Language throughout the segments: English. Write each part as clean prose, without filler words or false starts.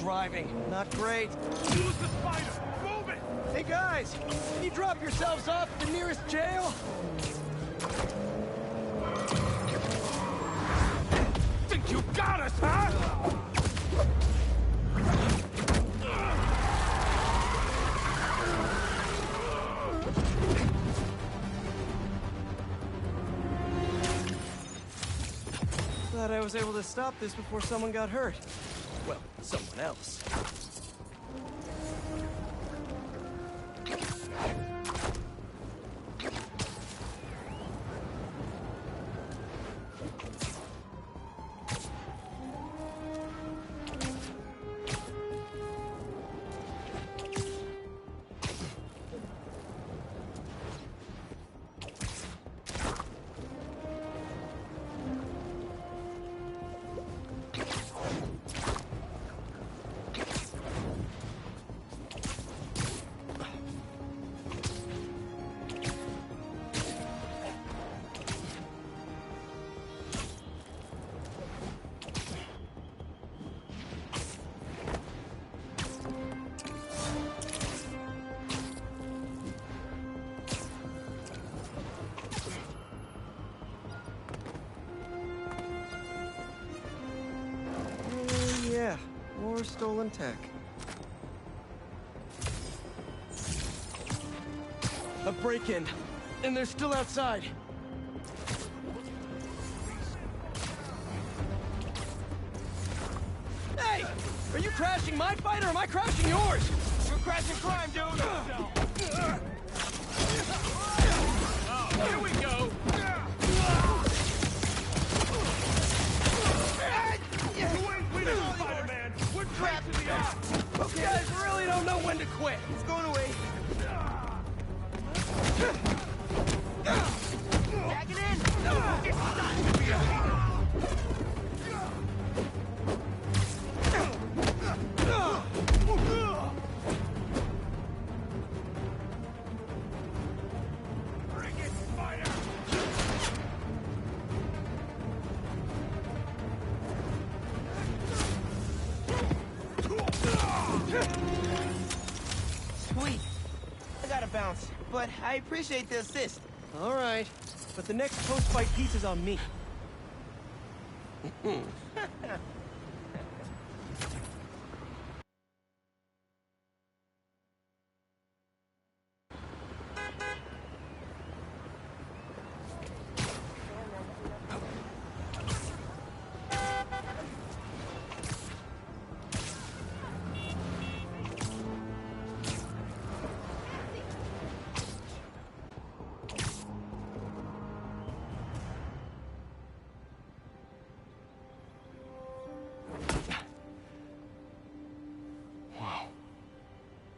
driving. Not great. Use the spider! Move it! Hey guys, can you drop yourselves off at the nearest jail? Think you got us, huh? Glad I was able to stop this before someone got hurt. Well, someone else. Yeah, more stolen tech. A break-in, and they're still outside. Hey! Are you crashing my fight or am I crashing yours? You're crashing crime, dude! Oh, here we go! Spider-Man! We're trapped in the act! You guys really don't know when to quit. It's going away. Back it in! It's not to be a... Bring it, Spider! Sweet. I gotta bounce, but I appreciate the assist. All right, but the next post-fight piece is on me.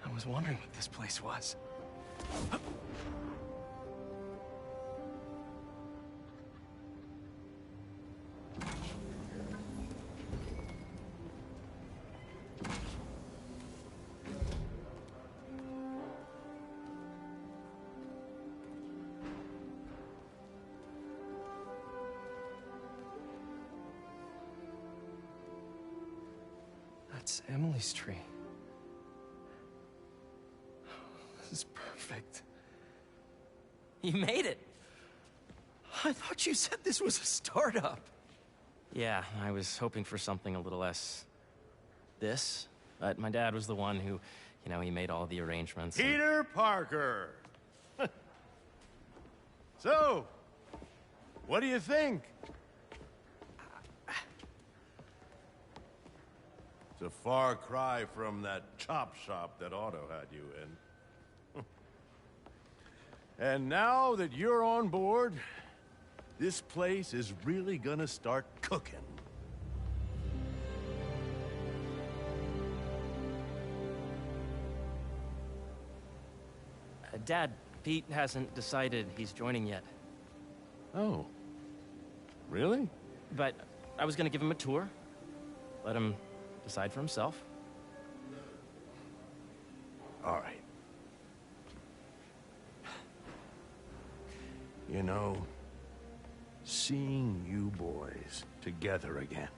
I was wondering what this place was. That's Emily's tree. This is perfect. You made it. I thought you said this was a startup. Yeah, I was hoping for something a little less... this. But my dad was the one who, you know, he made all the arrangements. Peter Parker! So, what do you think? It's a far cry from that chop shop that Otto had you in. And now that you're on board, this place is really gonna start cooking. Dad, Pete hasn't decided he's joining yet. Oh. Really? But I was gonna give him a tour. Let him decide for himself. All right. You know, seeing you boys together again,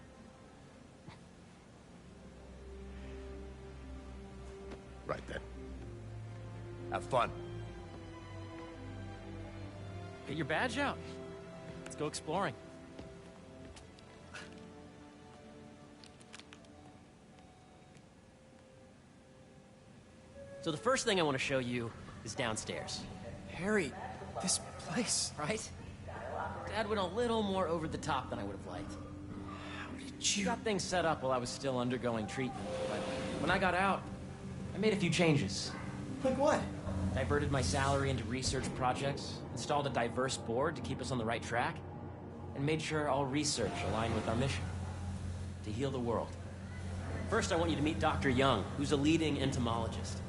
Have fun. Get your badge out. Let's go exploring. So the first thing I want to show you is downstairs. Harry, this place. Right? Dad went a little more over the top than I would have liked. She got things set up while I was still undergoing treatment, but when I got out, I made a few changes. Like what? Diverted my salary into research projects, installed a diverse board to keep us on the right track, and made sure all research aligned with our mission, to heal the world. First, I want you to meet Dr. Young, who's a leading entomologist.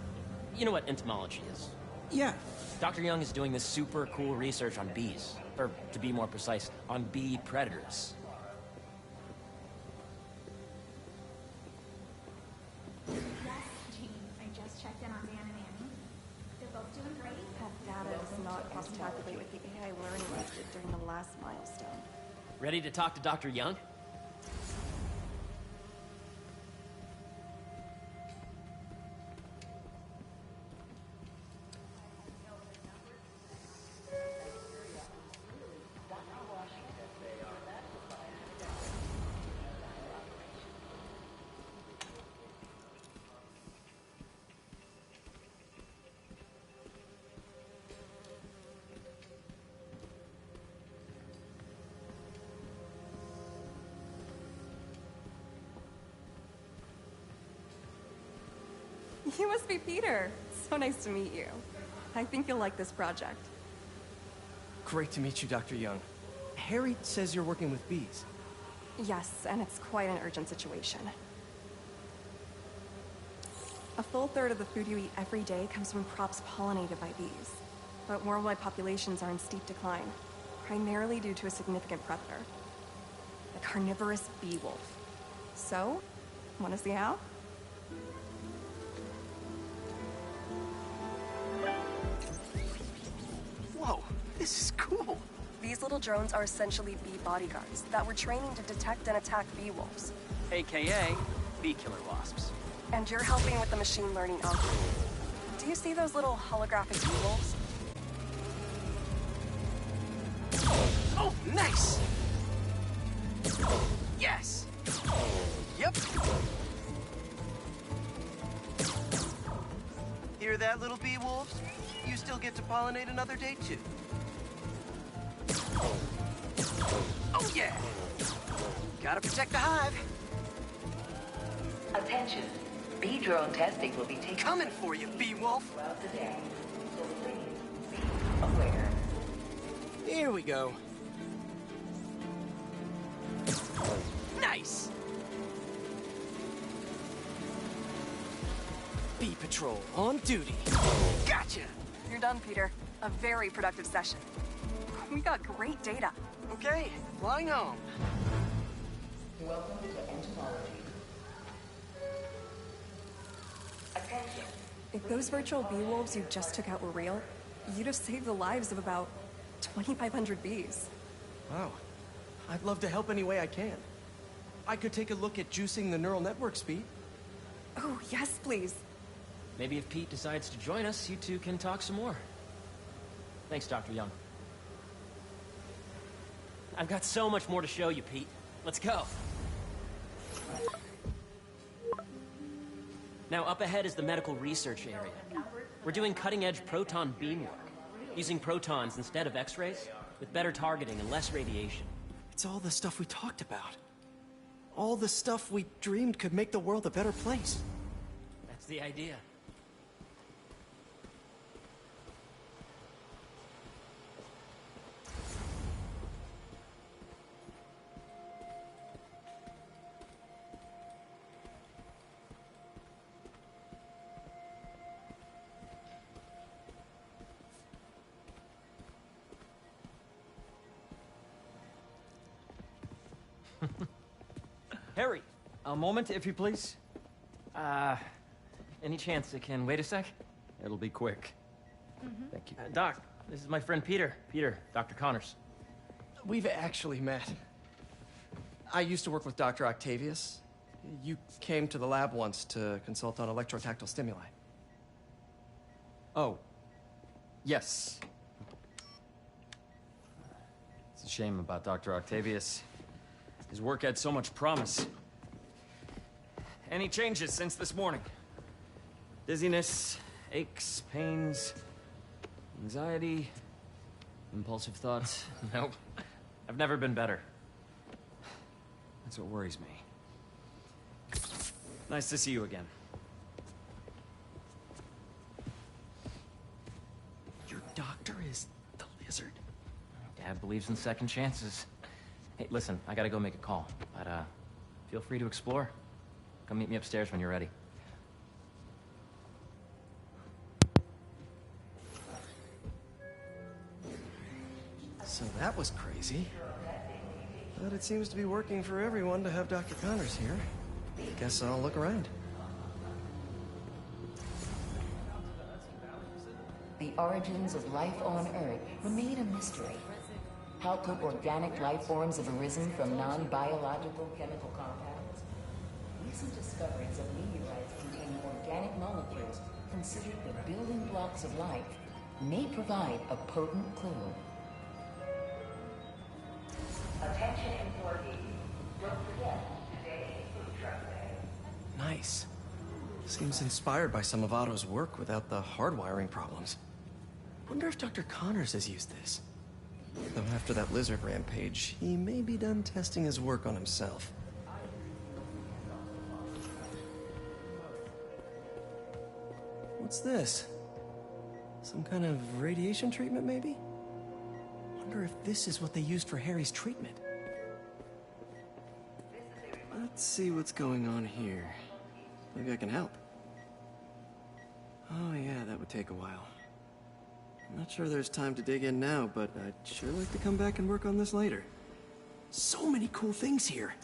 You know what entomology is? Yeah. Dr. Young is doing this super cool research on bees, or to be more precise, on bee predators. Yes, Jean. I just checked in on Dan and Annie. They're both doing great. That data does not cross-tabulate with the AI learning we did during the last milestone. Ready to talk to Dr. Young? You must be Peter. So nice to meet you. I think you'll like this project. Great to meet you, Dr. Young. Harry says you're working with bees. Yes, and it's quite an urgent situation. A full third of the food you eat every day comes from crops pollinated by bees. But worldwide populations are in steep decline, primarily due to a significant predator, the carnivorous bee wolf. So, want to see how? Whoa, this is cool. These little drones are essentially bee bodyguards that were training to detect and attack bee wolves. AKA bee killer wasps. And you're helping with the machine learning algorithm. Do you see those little holographic bee wolves? Oh, nice! Yes! Yep. Hear that, little bee wolves? You still get to pollinate another day, too. Oh, yeah! Gotta protect the hive. Attention. Bee drone testing will be taking Coming for you, bee wolf. throughout the day. So please be aware. Here we go. Nice! Bee Patrol on duty. Gotcha! You're done, Peter. A very productive session. We got great data. Okay, flying home. Welcome to entomology. Attention. If those virtual bee wolves you just took out were real, you'd have saved the lives of about 2,500 bees. Wow. I'd love to help any way I can. I could take a look at juicing the neural network speed. Oh, yes, please. Maybe if Pete decides to join us, you two can talk some more. Thanks, Dr. Young. I've got so much more to show you, Pete. Let's go. Now, up ahead is the medical research area. We're doing cutting-edge proton beam work, using protons instead of X-rays, with better targeting and less radiation. It's all the stuff we talked about. All the stuff we dreamed could make the world a better place. That's the idea. Harry! A moment, if you please. Any chance it can wait a sec? It'll be quick. Thank you. Doc, this is my friend Peter. Peter, Dr. Connors. We've actually met. I used to work with Dr. Octavius. You came to the lab once to consult on electrotactile stimuli. Oh, Yes. It's a shame about Dr. Octavius. His work had so much promise. Any changes since this morning? Dizziness, aches, pains, anxiety, impulsive thoughts? Nope. I've never been better. That's what worries me. Nice to see you again. Your doctor is the lizard? Dad believes in second chances. Hey, listen, I gotta go make a call, but feel free to explore. Come meet me upstairs when you're ready. So that was crazy. But it seems to be working for everyone to have Dr. Connors here. Guess I'll look around. The origins of life on Earth remain a mystery. How could organic life forms have arisen from non-biological chemical compounds? Recent discoveries of meteorites containing organic molecules considered the building blocks of life may provide a potent clue. Attention employees. Don't forget, today is Food Truck Day. Nice. Seems inspired by some of Otto's work without the hardwiring problems. Wonder if Dr. Connors has used this. Though after that lizard rampage, he may be done testing his work on himself. What's this? Some kind of radiation treatment, maybe? Wonder if this is what they used for Harry's treatment. Let's see what's going on here. Maybe I can help. Oh yeah, that would take a while. I'm not sure there's time to dig in now, but I'd sure like to come back and work on this later. So many cool things here.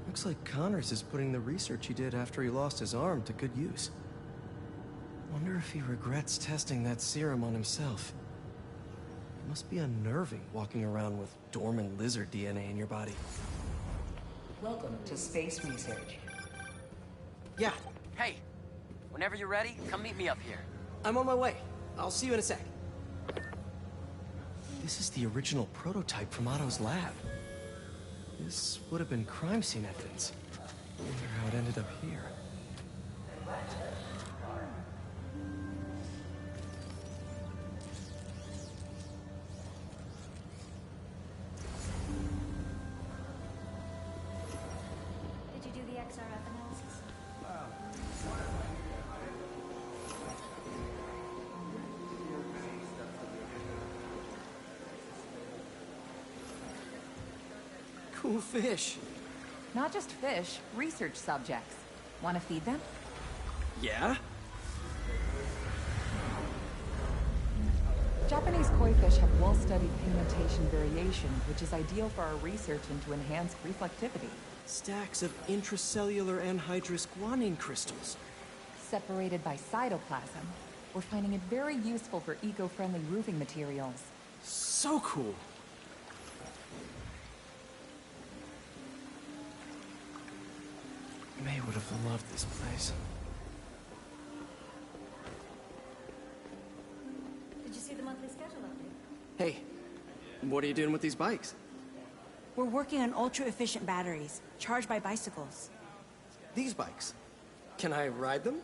Looks like Connors is putting the research he did after he lost his arm to good use. Wonder if he regrets testing that serum on himself. It must be unnerving walking around with dormant lizard DNA in your body. Welcome to Space Research. Yeah, Hey, whenever you're ready, come meet me up here. I'm on my way. I'll see you in a sec. This is the original prototype from Otto's lab. This would have been crime scene evidence. Wonder how it ended up here. Did you do the XRF analysis? Cool fish. Not just fish, research subjects. Want to feed them? Yeah? Japanese koi fish have well-studied pigmentation variation, which is ideal for our research into enhanced reflectivity. Stacks of intracellular anhydrous guanine crystals. Separated by cytoplasm, we're finding it very useful for eco-friendly roofing materials. So cool. May would have loved this place. Did you see the monthly schedule update? Hey, what are you doing with these bikes? We're working on ultra-efficient batteries, charged by bicycles. These bikes. Can I ride them?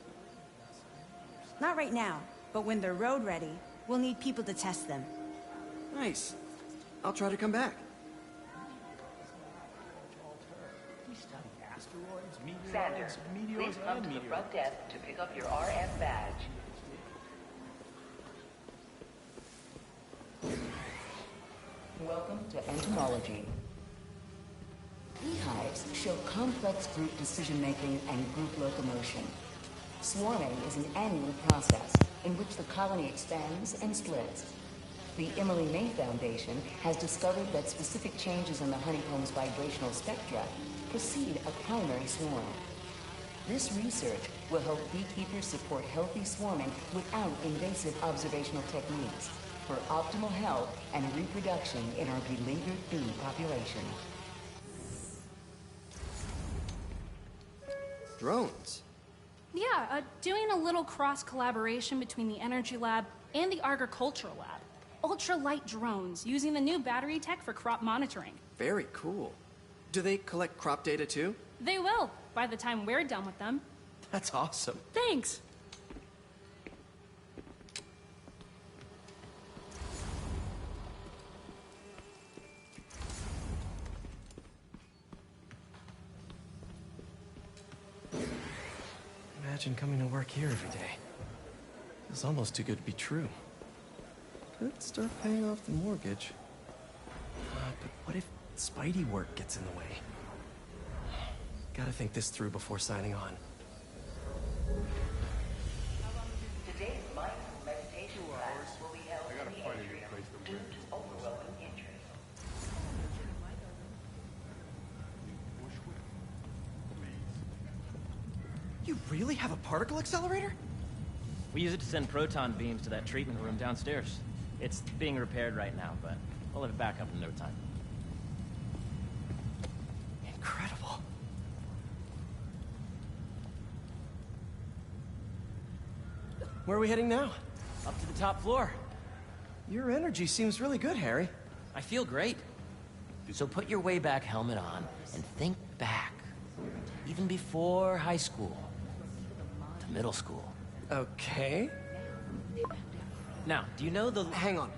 Not right now, but when they're road ready, we'll need people to test them. Nice. I'll try to come back. Sanders, please come to the front desk to pick up your RS badge. Welcome to entomology. Beehives show complex group decision-making and group locomotion. Swarming is an annual process in which the colony expands and splits. The Emily May Foundation has discovered that specific changes in the honeycomb's vibrational spectra precede a primary swarm. This research will help beekeepers support healthy swarming without invasive observational techniques for optimal health and reproduction in our beleaguered bee population. Drones. Yeah, doing a little cross-collaboration between the Energy Lab and the Agricultural Lab. Ultralight drones using the new battery tech for crop monitoring. Very cool. Do they collect crop data too? They will, by the time we're done with them. That's awesome. Thanks. Imagine coming to work here every day. It's almost too good to be true. Could start paying off the mortgage. But what if Spidey work gets in the way? Gotta think this through before signing on. Today's mindful meditation class will be held in the atrium due to overwhelming interest. You really have a particle accelerator? We use it to send proton beams to that treatment room downstairs. It's being repaired right now, but we'll have it back up in no time. Incredible. Where are we heading now? Up to the top floor. Your energy seems really good, Harry. I feel great. So put your way back helmet on and think back. Even before high school. To middle school. Okay. Now, do you know the... Hang on.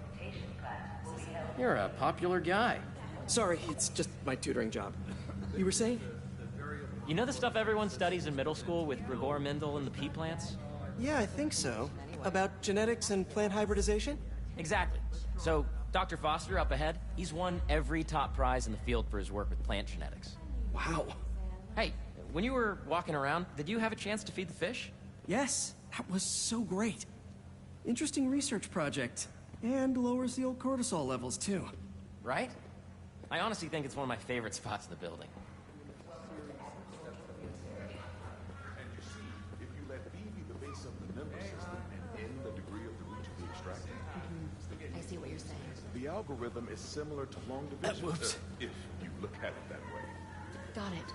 You're a popular guy. Sorry, it's just my tutoring job. You were saying? You know the stuff everyone studies in middle school with Gregor Mendel and the pea plants? Yeah, I think so. About genetics and plant hybridization? Exactly. So, Dr. Foster up ahead, he's won every top prize in the field for his work with plant genetics. Wow. Hey, when you were walking around, did you have a chance to feed the fish? Yes, that was so great. Interesting research project. And lowers the old cortisol levels, too. Right? I honestly think it's one of my favorite spots in the building. And you see, if you let B be the base of the member system and N the degree of the root to be extracted. I see what you're saying. The algorithm is similar to long division. Whoops. If you look at it that way. Got it.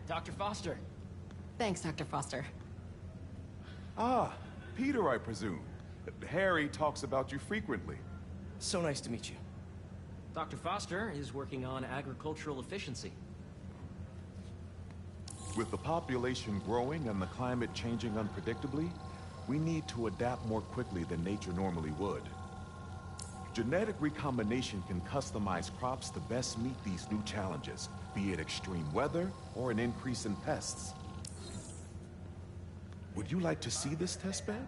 Dr. Foster. Thanks, Dr. Foster. Ah, Peter, I presume. Harry talks about you frequently. So nice to meet you. Dr. Foster is working on agricultural efficiency. With the population growing and the climate changing unpredictably, we need to adapt more quickly than nature normally would. Genetic recombination can customize crops to best meet these new challenges, be it extreme weather or an increase in pests. Would you like to see this testbed?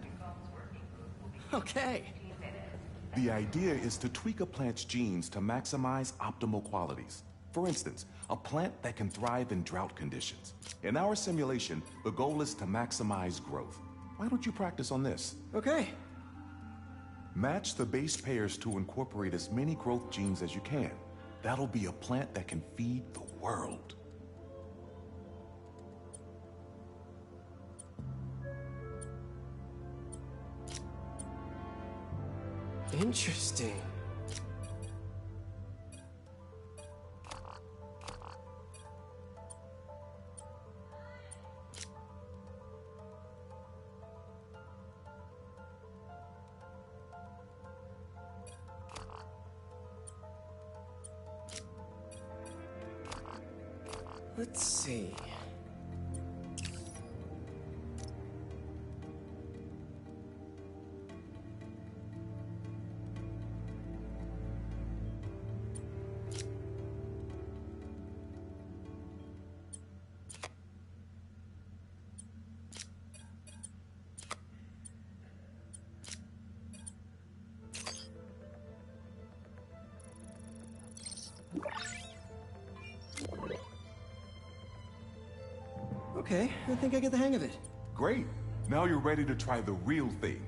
Okay. The idea is to tweak a plant's genes to maximize optimal qualities. For instance, a plant that can thrive in drought conditions. In our simulation, the goal is to maximize growth. Why don't you practice on this? Okay. Match the base pairs to incorporate as many growth genes as you can. That'll be a plant that can feed the world. Interesting. Let's see. Okay, I think I get the hang of it. Great. Now you're ready to try the real thing.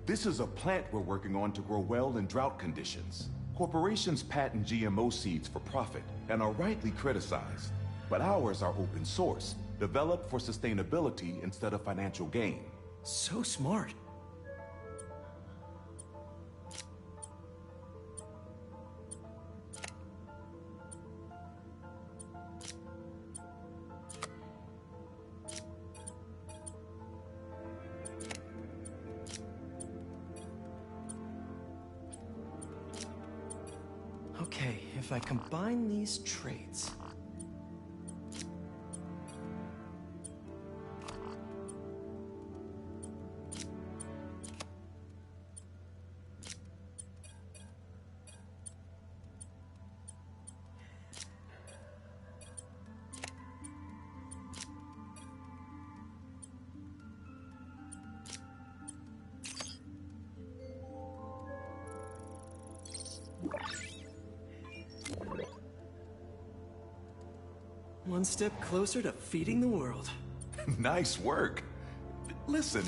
This is a plant we're working on to grow well in drought conditions. Corporations patent GMO seeds for profit and are rightly criticized. But ours are open source, developed for sustainability instead of financial gain. So smart. Okay, if I combine these traits... One step closer to feeding the world. Nice work. Listen,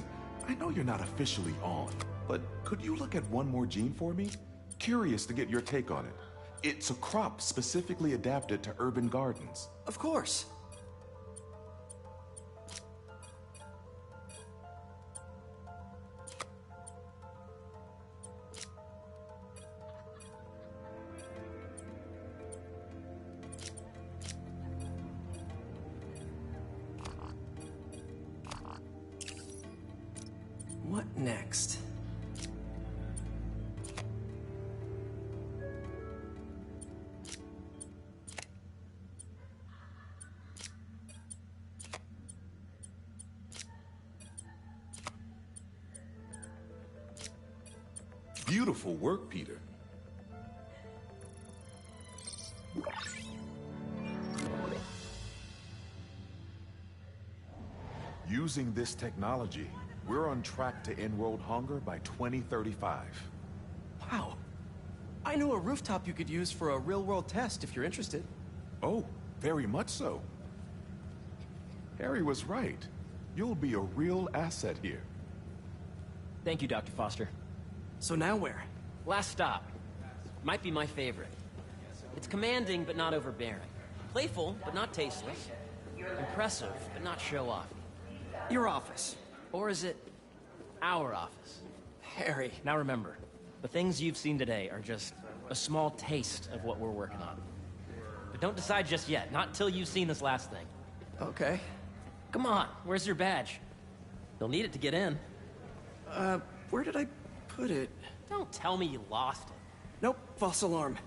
I know you're not officially on, but could you look at one more gene for me? Curious to get your take on it. It's a crop specifically adapted to urban gardens. Of course. What next? Beautiful work, Peter. Using this technology, we're on track to end world hunger by 2035. Wow. I know a rooftop you could use for a real-world test if you're interested. Oh, very much so. Harry was right. You'll be a real asset here. Thank you, Dr. Foster. So now where? Last stop. Might be my favorite. It's commanding, but not overbearing. Playful, but not tasteless. Impressive, but not show-off. Your office. Or is it our office? Harry. Now remember, the things you've seen today are just a small taste of what we're working on. But don't decide just yet, not till you've seen this last thing. Okay. Come on, where's your badge? You'll need it to get in. Where did I put it? Don't tell me you lost it. Nope, false alarm.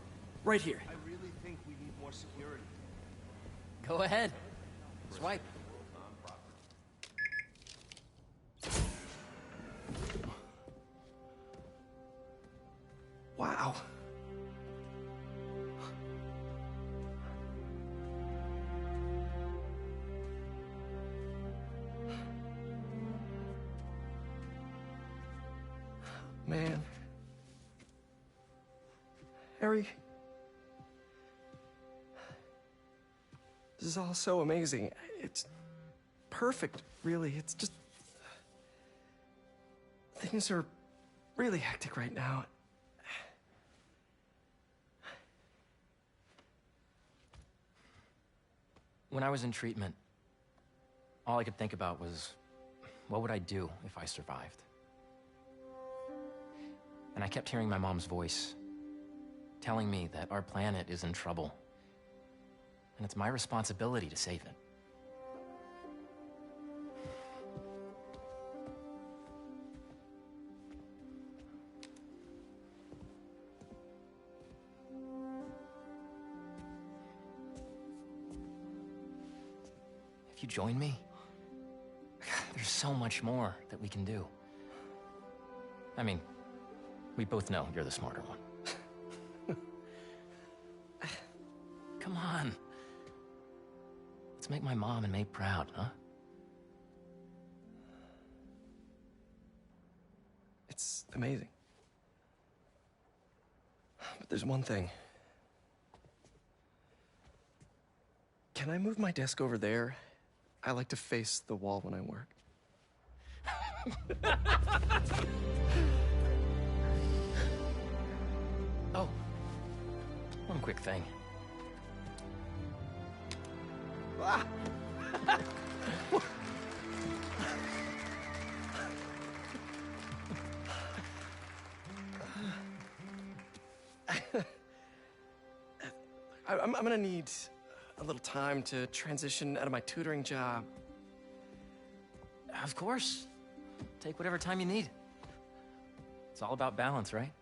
Right here. I really think we need more security. Go ahead. Swipe. Wow. Man. Harry. This is all so amazing. It's perfect, really. It's just... Things are really hectic right now. When I was in treatment, all I could think about was, what would I do if I survived? And I kept hearing my mom's voice, telling me that our planet is in trouble, and it's my responsibility to save it. If you join me, there's so much more that we can do. I mean, we both know you're the smarter one. Come on. Let's make my mom and May proud, huh? It's amazing. But there's one thing. Can I move my desk over there? I like to face the wall when I work. Oh, one quick thing. Ah. I'm gonna need a little time to transition out of my tutoring job. Of course. Take whatever time you need. It's all about balance, right?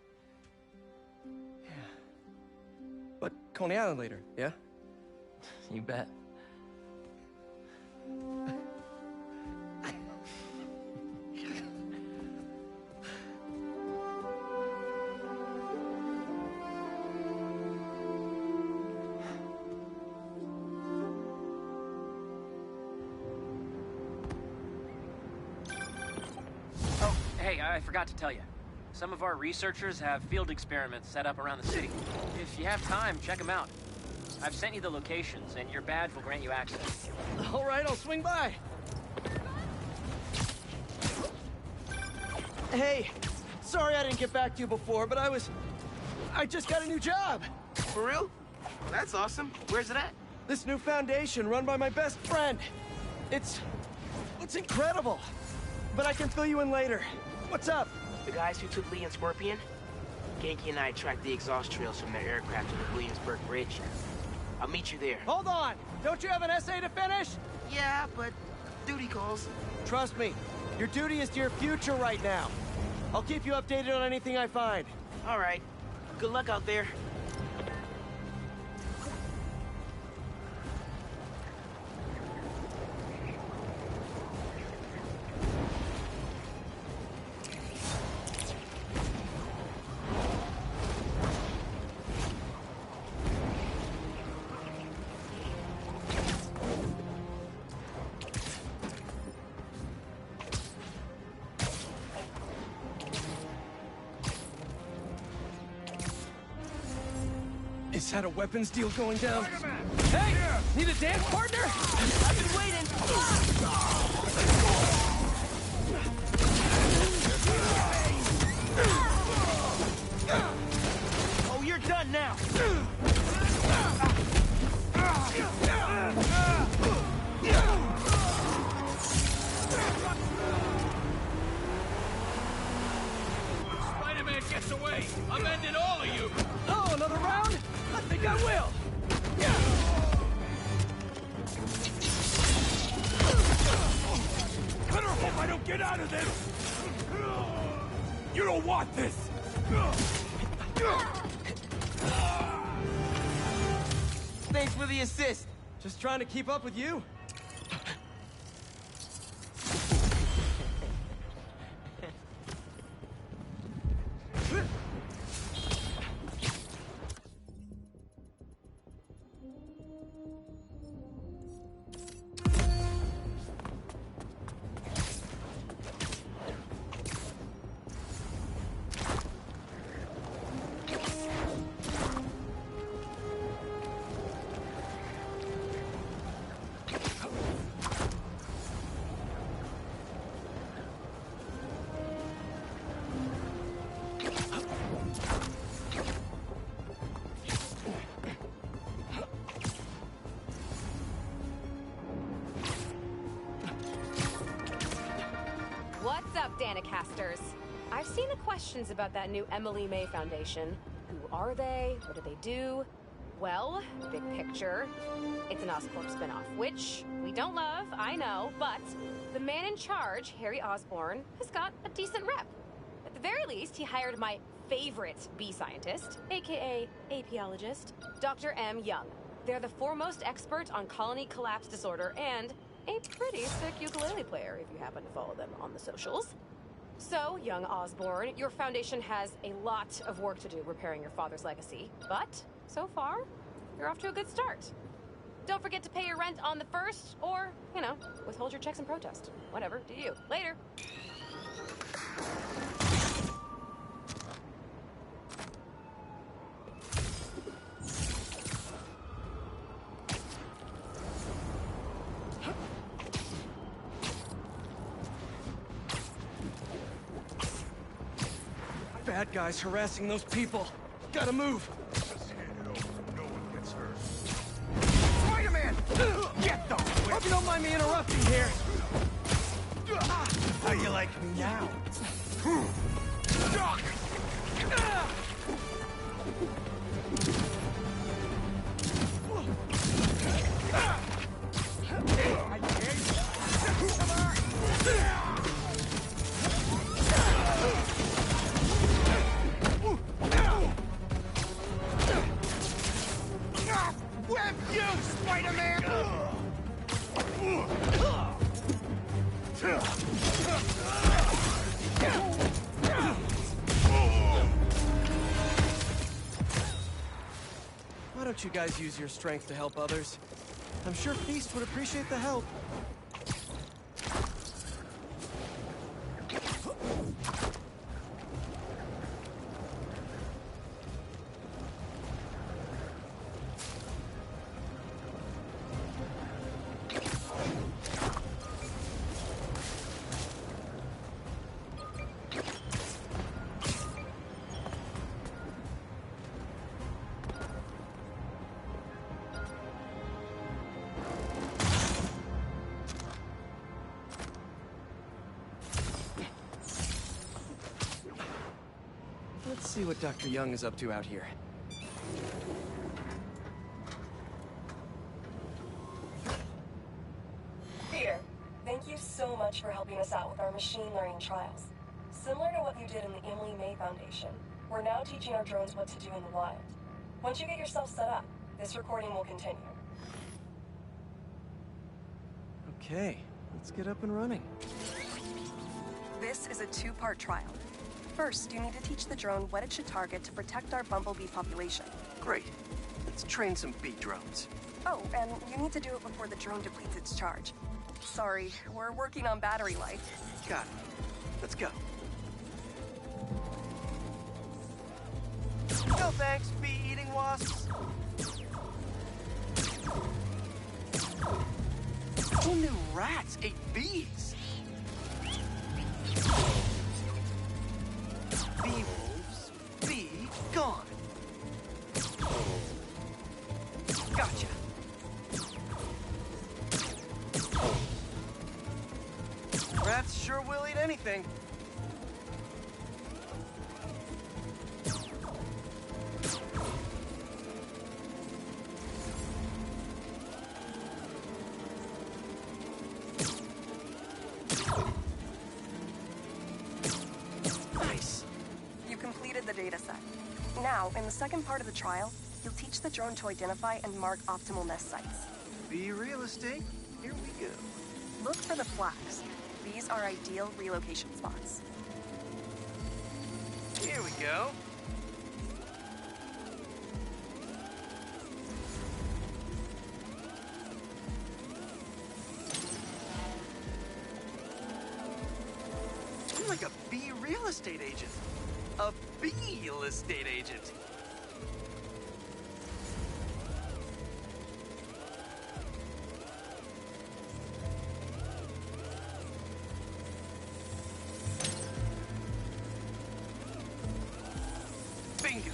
Coney Island later, yeah? You bet. Oh, hey, I forgot to tell you. Some of our researchers have field experiments set up around the city. If you have time, check them out. I've sent you the locations, and your badge will grant you access. All right, I'll swing by. Hey, sorry I didn't get back to you before, but I just got a new job. For real? That's awesome. Where's it at? This new foundation run by my best friend. It's incredible. But I can fill you in later. What's up? The guys who took Lee and Scorpion? Ganke and I tracked the exhaust trails from their aircraft to the Williamsburg Bridge. I'll meet you there. Hold on! Don't you have an essay to finish? Yeah, but duty calls. Trust me, your duty is to your future right now. I'll keep you updated on anything I find. All right. Good luck out there. Is that a weapons deal going down? Hey! Need a dance partner? I've been waiting. Oh, you're done now. Spider-Man gets away. I'm ending all of you. Oh, another round? I think I will. Better hope I don't get out of this. You don't want this. Thanks for the assist. Just trying to keep up with you. What's up, Danicasters? I've seen the questions about that new Emily May Foundation. Who are they? What do they do? Well, big picture, it's an Oscorp spinoff, which we don't love, I know, but the man in charge, Harry Osborn, has got a decent rep. At the very least, he hired my favorite bee scientist, aka apiologist, Dr. M. Young. They're the foremost expert on colony collapse disorder and a pretty sick ukulele player if you happen to follow them on the socials. So, young Osborn, your foundation has a lot of work to do repairing your father's legacy, but so far, you're off to a good start. Don't forget to pay your rent on the 1st, or, you know, withhold your checks in protest. Whatever, do you. Later. Bad guys harassing those people. Gotta move. Spider-Man! Get them! Hope you don't mind me interrupting here. How you like me now? Whip you, Spider-Man! Why don't you guys use your strength to help others? I'm sure Feast would appreciate the help. Let's see what Dr. Young is up to out here. Peter, thank you so much for helping us out with our machine learning trials. Similar to what you did in the Emily May Foundation, we're now teaching our drones what to do in the wild. Once you get yourself set up, this recording will continue. Okay, let's get up and running. This is a two-part trial. First, you need to teach the drone what it should target to protect our bumblebee population. Great. Let's train some bee drones. Oh, and you need to do it before the drone depletes its charge. Sorry, we're working on battery life. Got it. Let's go. No thanks, bee-eating wasps. Who knew rats ate bees? Bee wolves, be gone. Gotcha. Rats sure will eat anything. Now, in the second part of the trial, you'll teach the drone to identify and mark optimal nest sites. Bee real estate, here we go. Look for the flags. These are ideal relocation spots. Here we go. I'm like a bee real estate agent. A bee real estate agent. Bingo.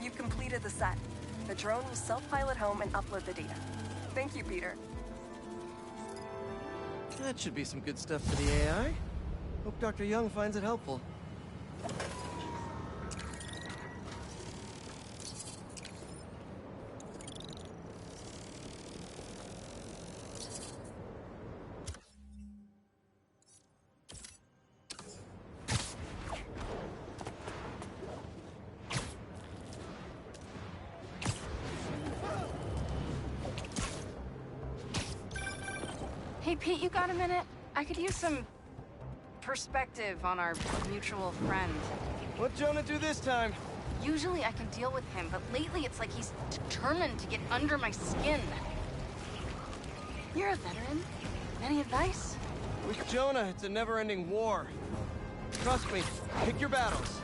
You've completed the set. The drone will self-pilot home and upload the data. Thank you, Peter. That should be some good stuff for the AI. Hope Dr. Young finds it helpful. Hey, Pete, you got a minute? I could use some perspective on our mutual friend. What'd Jonah do this time? Usually I can deal with him, but lately it's like he's determined to get under my skin. You're a veteran. Any advice? With Jonah, it's a never-ending war. Trust me, pick your battles.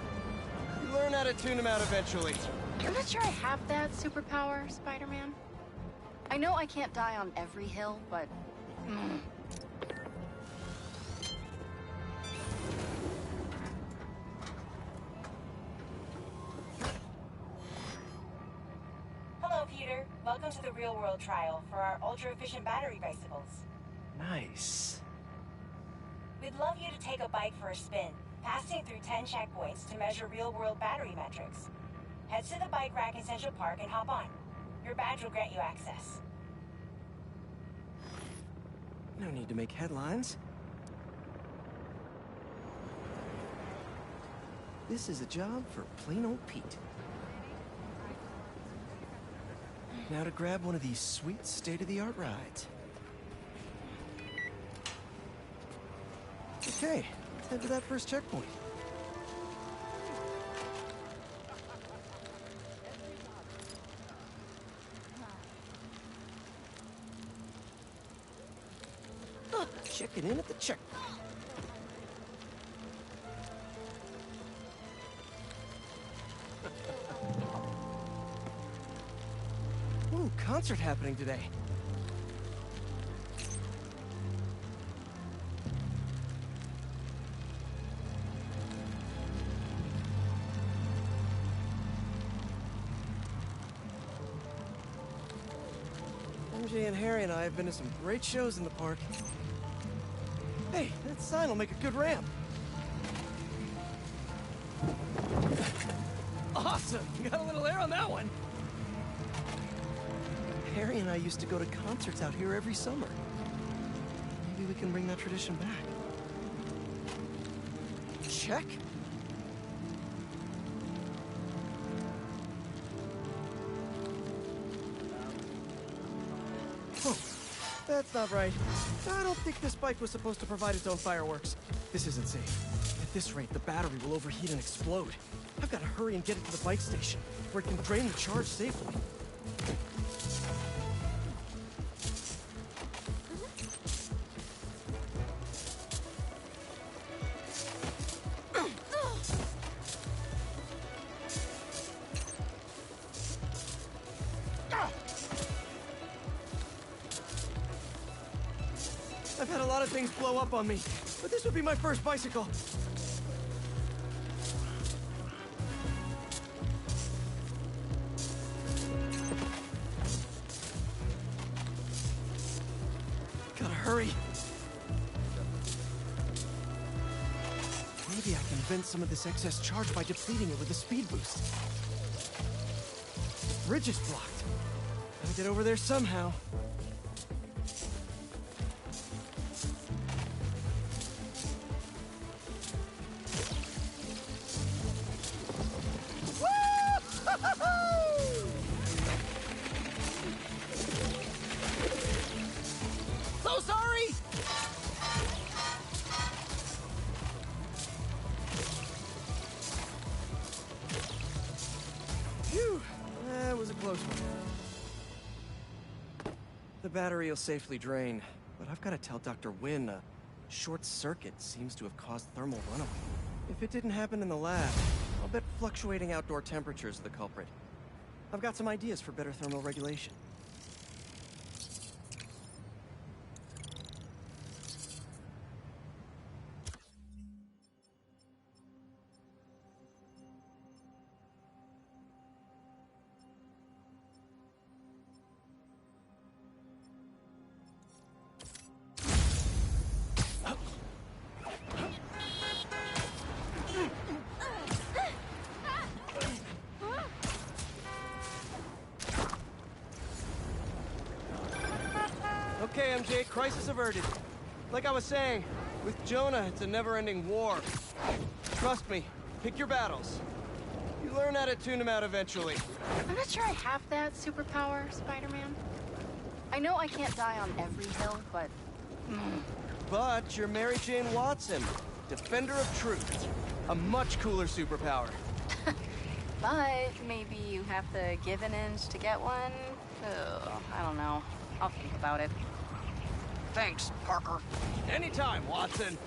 You learn how to tune him out eventually. I'm not sure I have that superpower, Spider-Man. I know I can't die on every hill, but... Hello, Peter. Welcome to the real-world trial for our ultra-efficient battery bicycles. Nice. We'd love you to take a bike for a spin, passing through 10 checkpoints to measure real-world battery metrics. Head to the bike rack in Central Park and hop on. Your badge will grant you access. No need to make headlines. This is a job for plain old Pete. Now to grab one of these sweet state-of-the-art rides. Okay, let's head to that first checkpoint. Checking in at the checkpoint. Ooh, concert happening today. MJ and Harry and I have been to some great shows in the park. Hey, that sign will make a good ramp. Awesome! Got a little air on that one. Harry and I used to go to concerts out here every summer. Maybe we can bring that tradition back. Check. Oh, that's not right. I don't think this bike was supposed to provide its own fireworks. This isn't safe. At this rate, the battery will overheat and explode. I've got to hurry and get it to the bike station, where it can drain the charge safely. I've had a lot of things blow up on me, but this would be my first bicycle. Gotta hurry. Maybe I can vent some of this excess charge by depleting it with a speed boost. The bridge is blocked. Gotta get over there somehow. So sorry! Phew, that was a close one. The battery will safely drain, but I've got to tell Dr. Wynn a short circuit seems to have caused thermal runaway. If it didn't happen in the lab, I'll bet fluctuating outdoor temperatures are the culprit. I've got some ideas for better thermal regulation. Okay, MJ, crisis averted. Like I was saying, with Jonah, it's a never-ending war. Trust me, pick your battles. You learn how to tune them out eventually. I'm not sure I have that superpower, Spider-Man. I know I can't die on every hill, but... But you're Mary Jane Watson, Defender of Truth. A much cooler superpower. But maybe you have to give an inch to get one? Ugh, I don't know. I'll think about it. Thanks, Parker. Anytime, Watson.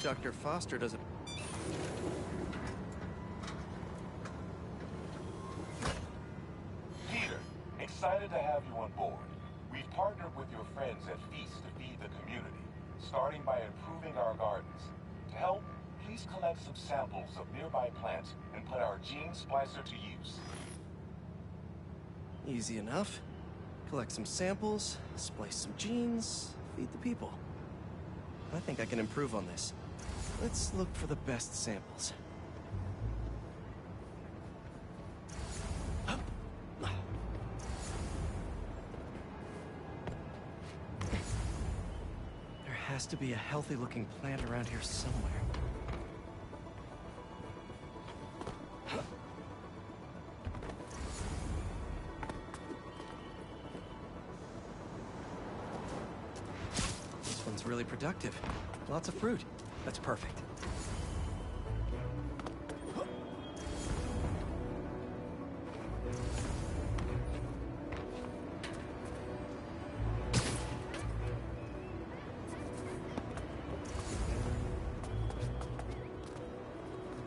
Dr. Foster doesn't... Peter, excited to have you on board. We've partnered with your friends at Feast to feed the community, starting by improving our gardens. To help, please collect some samples of nearby plants and put our gene splicer to use. Easy enough. Collect some samples, splice some genes, feed the people. I think I can improve on this. Let's look for the best samples. There has to be a healthy-looking plant around here somewhere. This one's really productive. Lots of fruit. That's perfect.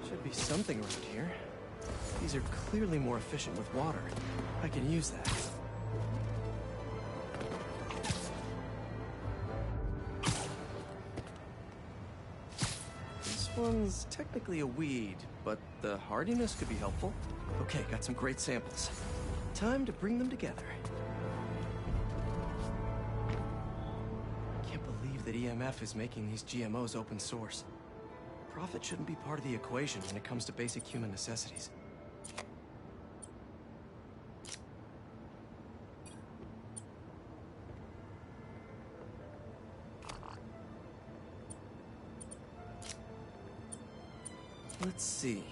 Should be something around here. These are clearly more efficient with water. I can use that. This one's technically a weed, but the hardiness could be helpful. Okay, got some great samples. Time to bring them together. Can't believe that EMF is making these GMOs open source. Profit shouldn't be part of the equation when it comes to basic human necessities. Let's see.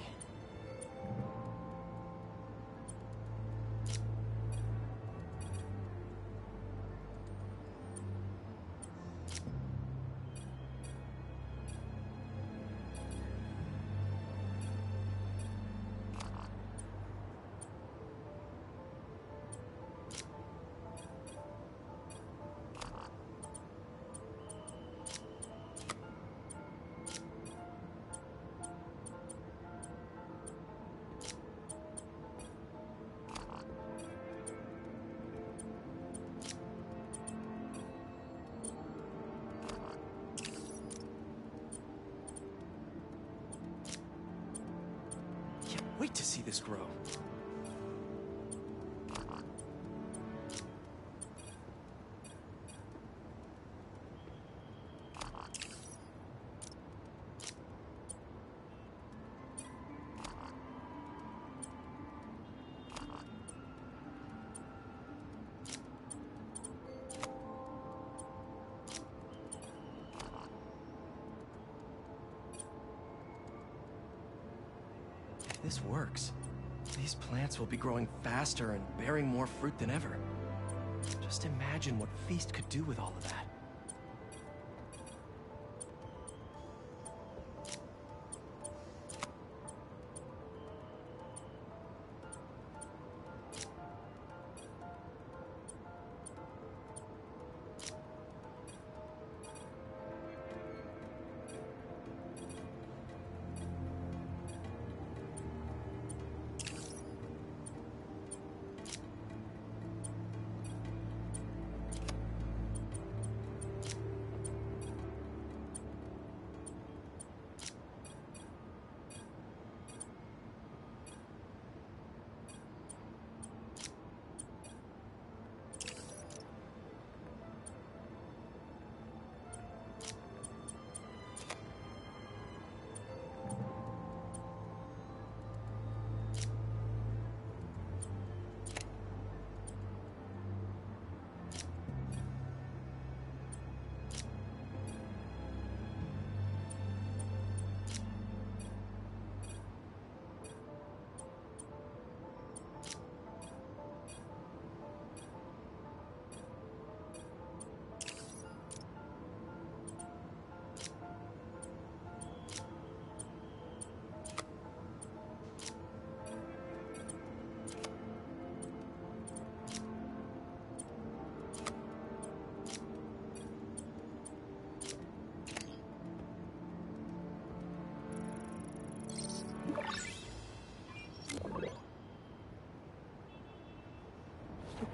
Wait to see this grow. If this works, these plants will be growing faster and bearing more fruit than ever. Just imagine what Feast could do with all of that.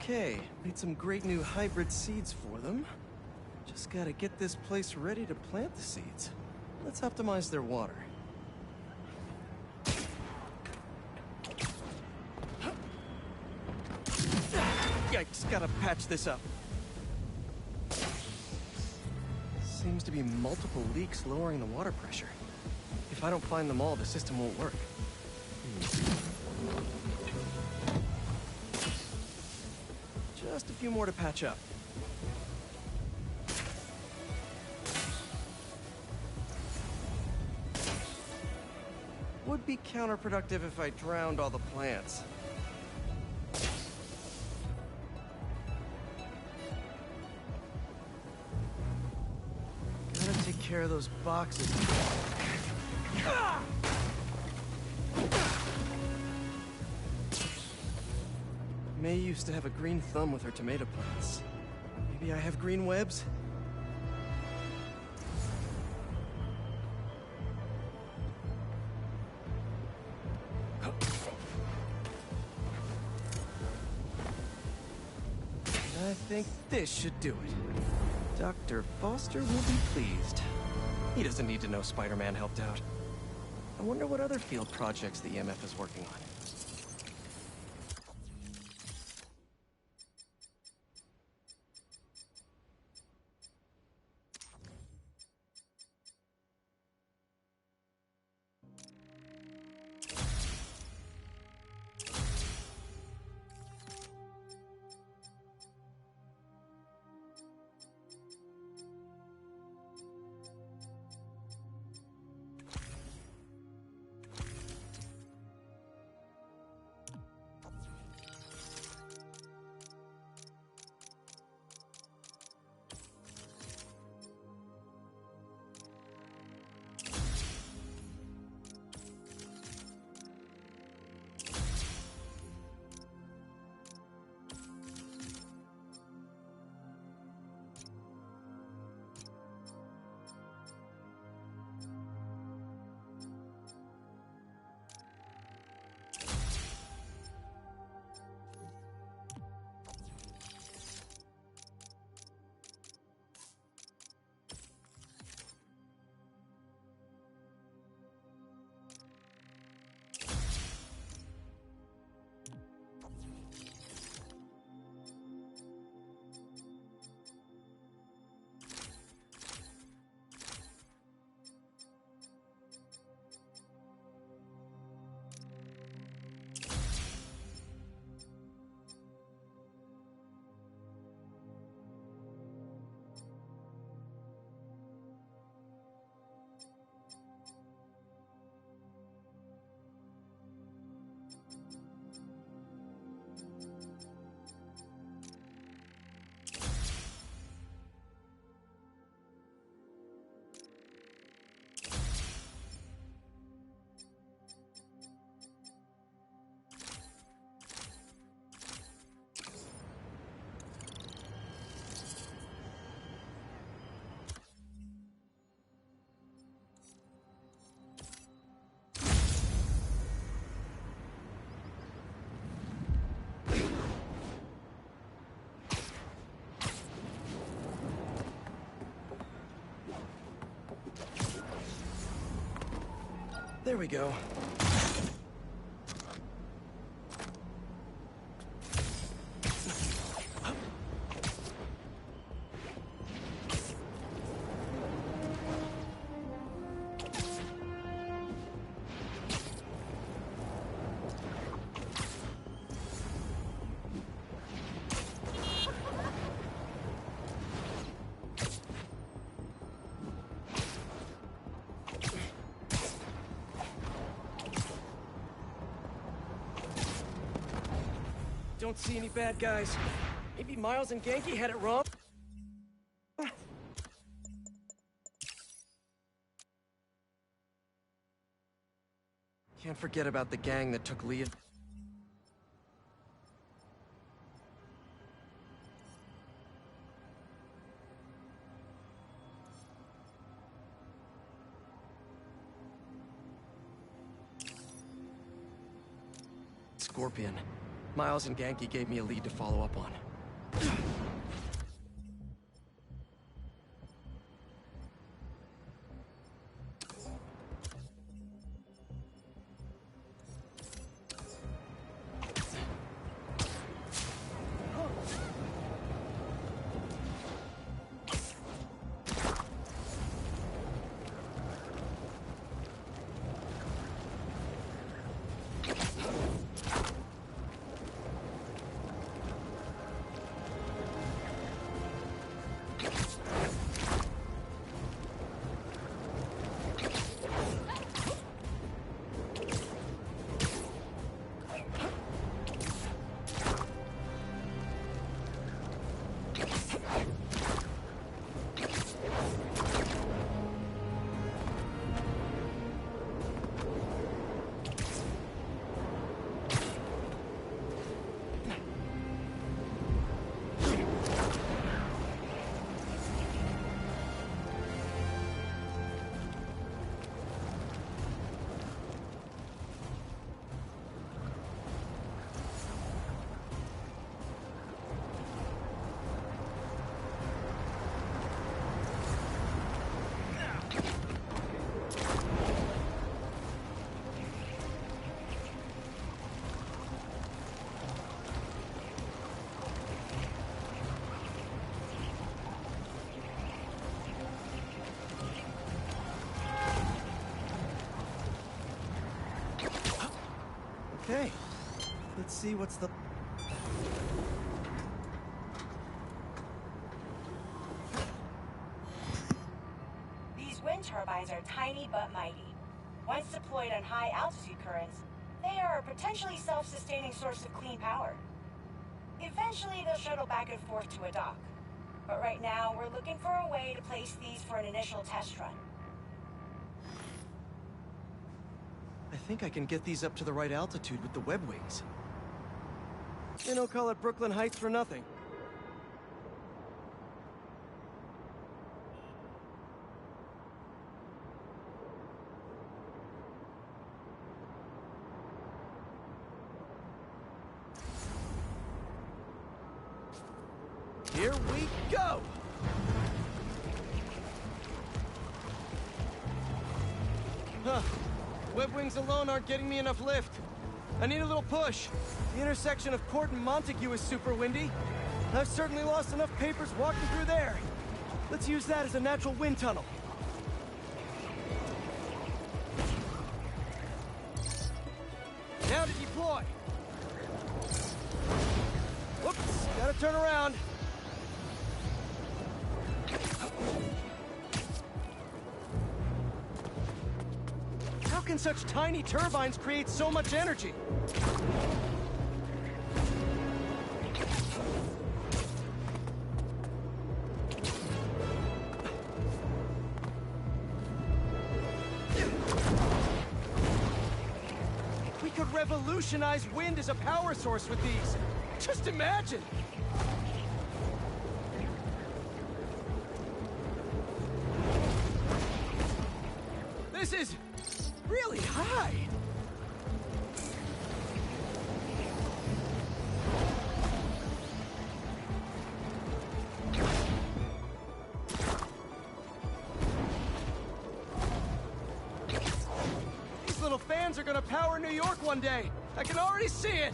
Okay, made some great new hybrid seeds for them. Just gotta get this place ready to plant the seeds. Let's optimize their water. Yikes, gotta patch this up. Seems to be multiple leaks lowering the water pressure. If I don't find them all, the system won't work. Just a few more to patch up. Would be counterproductive if I drowned all the plants. Gotta take care of those boxes. May used to have a green thumb with her tomato plants. Maybe I have green webs? I think this should do it. Dr. Foster will be pleased. He doesn't need to know Spider-Man helped out. I wonder what other field projects the EMF is working on. There we go. Don't see any bad guys. Maybe Miles and Ganke had it wrong? Can't forget about the gang that took Leah. Scorpion. Miles and Genki gave me a lead to follow up on. Okay, let's see what's the... These wind turbines are tiny but mighty. Once deployed on high altitude currents, they are a potentially self-sustaining source of clean power. Eventually, they'll shuttle back and forth to a dock. But right now, we're looking for a way to place these for an initial test run. I think I can get these up to the right altitude with the web wings. They don't call it Brooklyn Heights for nothing. Here we go! Huh. Web wings alone aren't getting me enough lift. I need a little push. The intersection of Court and Montague is super windy. I've certainly lost enough papers walking through there. Let's use that as a natural wind tunnel. Now to deploy. Whoops, gotta turn around. How can such tiny turbines create so much energy? We could revolutionize wind as a power source with these. Just imagine! This is really high. These little fans are gonna power New York one day. I can already see it.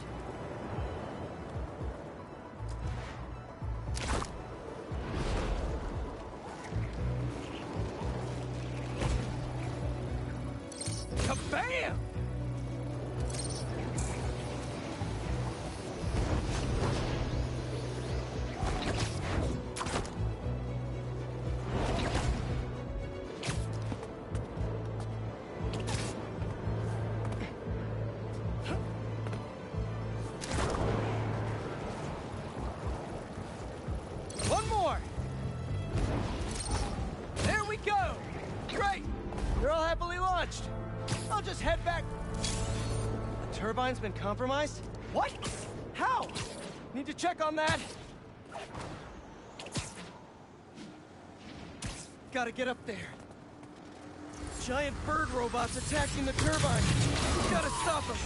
Kabam! One more! There we go! Great! They're all happily launched. I'll just head back. The turbine's been compromised? What? How? Need to check on that. Gotta get up there. Giant bird robots attacking the turbine. Gotta stop them.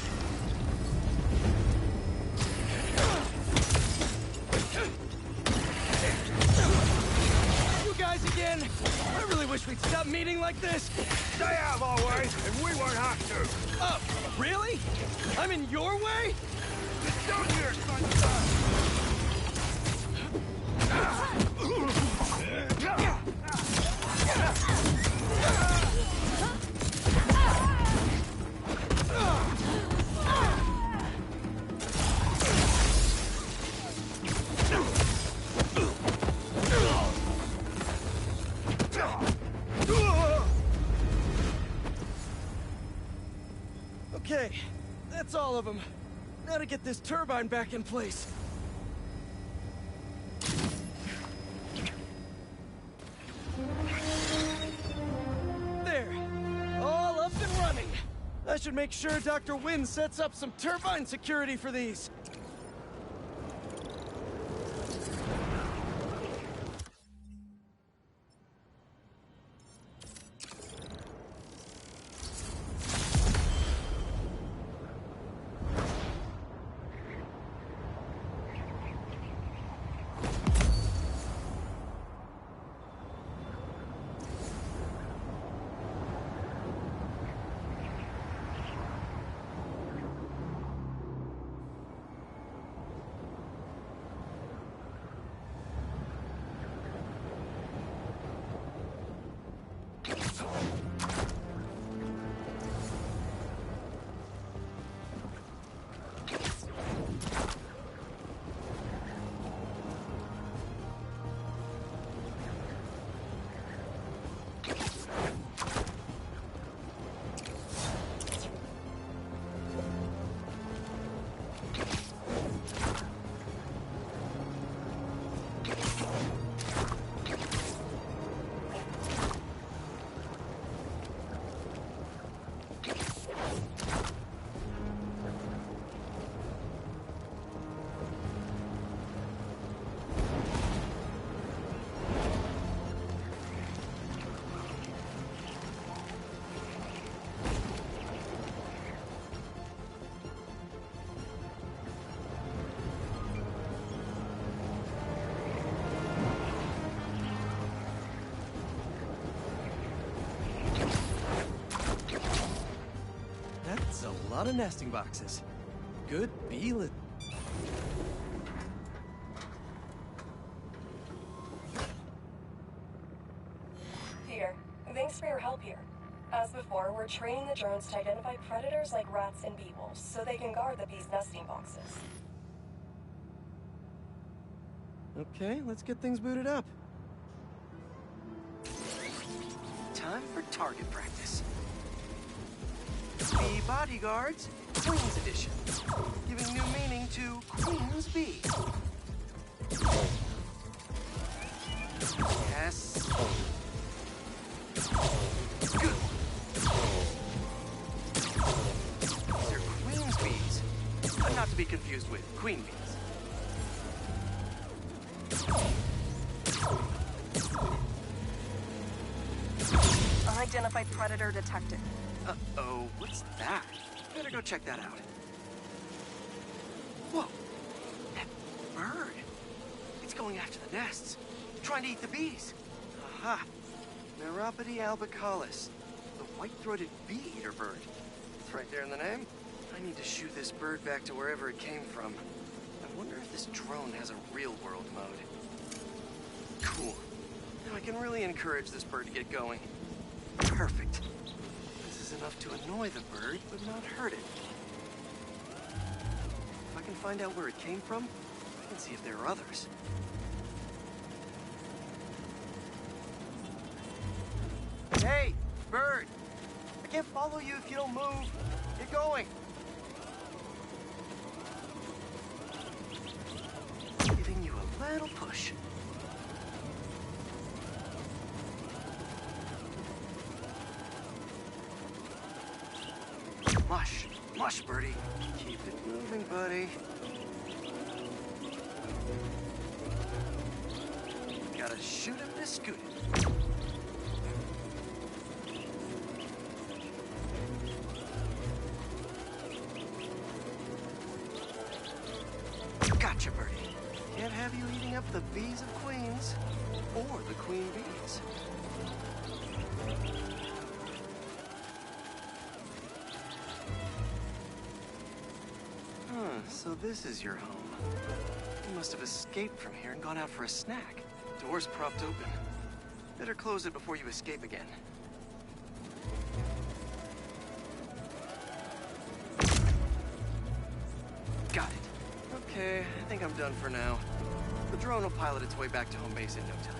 You guys again? I really wish we'd stop meeting like this. Stay out of our way, and we won't have to. Oh, really? I'm in your way? Get down here, son! Okay, that's all of them. Now to get this turbine back in place. There, all up and running. I should make sure Dr. Wynn sets up some turbine security for these. That's a lot of nesting boxes. Good beelet. Peter, thanks for your help here. As before, we're training the drones to identify predators like rats and bee wolves, so they can guard the bees' nesting boxes. Okay, let's get things booted up. Time for target practice. Bee Bodyguards, Queen's Edition. Giving new meaning to Queen's Bee. Yes. Good. They're Queen's Bees, but not to be confused with Queen Bees. Unidentified predator detected. Uh-oh, what's that? Better go check that out. Whoa, that bird. It's going after the nests, trying to eat the bees. Aha, Neuropody albicollis, the white-throated bee-eater bird. It's right there in the name. I need to shoo this bird back to wherever it came from. I wonder if this drone has a real-world mode. Cool. Now I can really encourage this bird to get going. Perfect. This is enough to annoy the bird, but not hurt it. If I can find out where it came from, I can see if there are others. Hey, bird! I can't follow you if you don't move. Get going! Giving you a little push. Mush. Mush, birdie. Keep it moving, buddy. Gotta shoot him to scoot it. Gotcha, birdie. Can't have you eating up the bees of queens. Or the queen bees. So this is your home. You must have escaped from here and gone out for a snack. Door's propped open. Better close it before you escape again. Got it. Okay, I think I'm done for now. The drone will pilot its way back to home base in no time.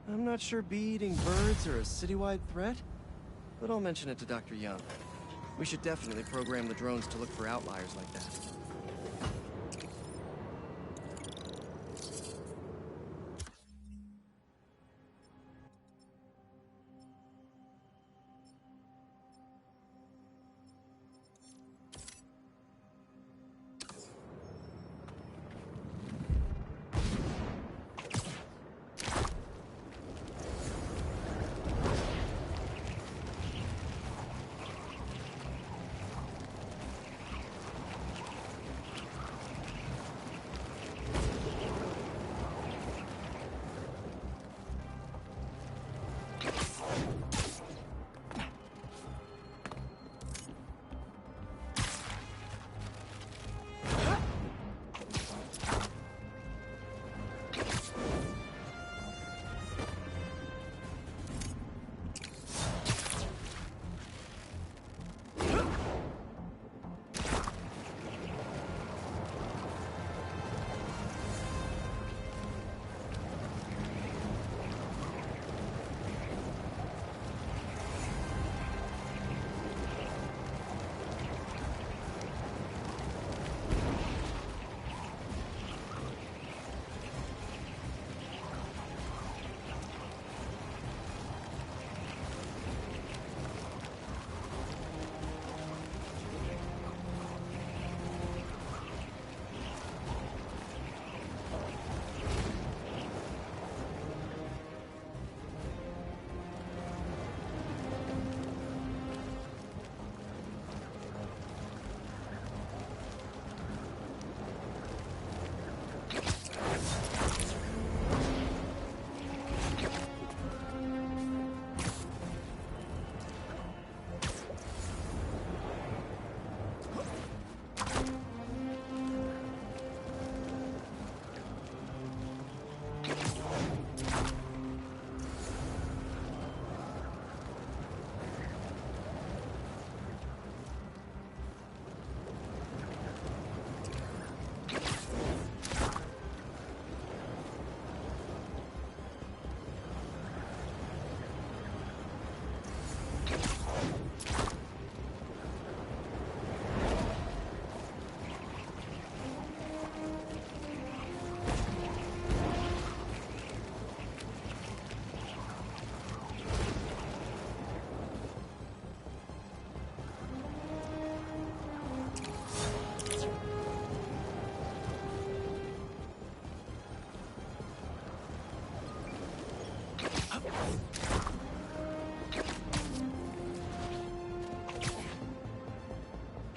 I'm not sure bee-eating birds are a citywide threat, but I'll mention it to Dr. Young. We should definitely program the drones to look for outliers like that.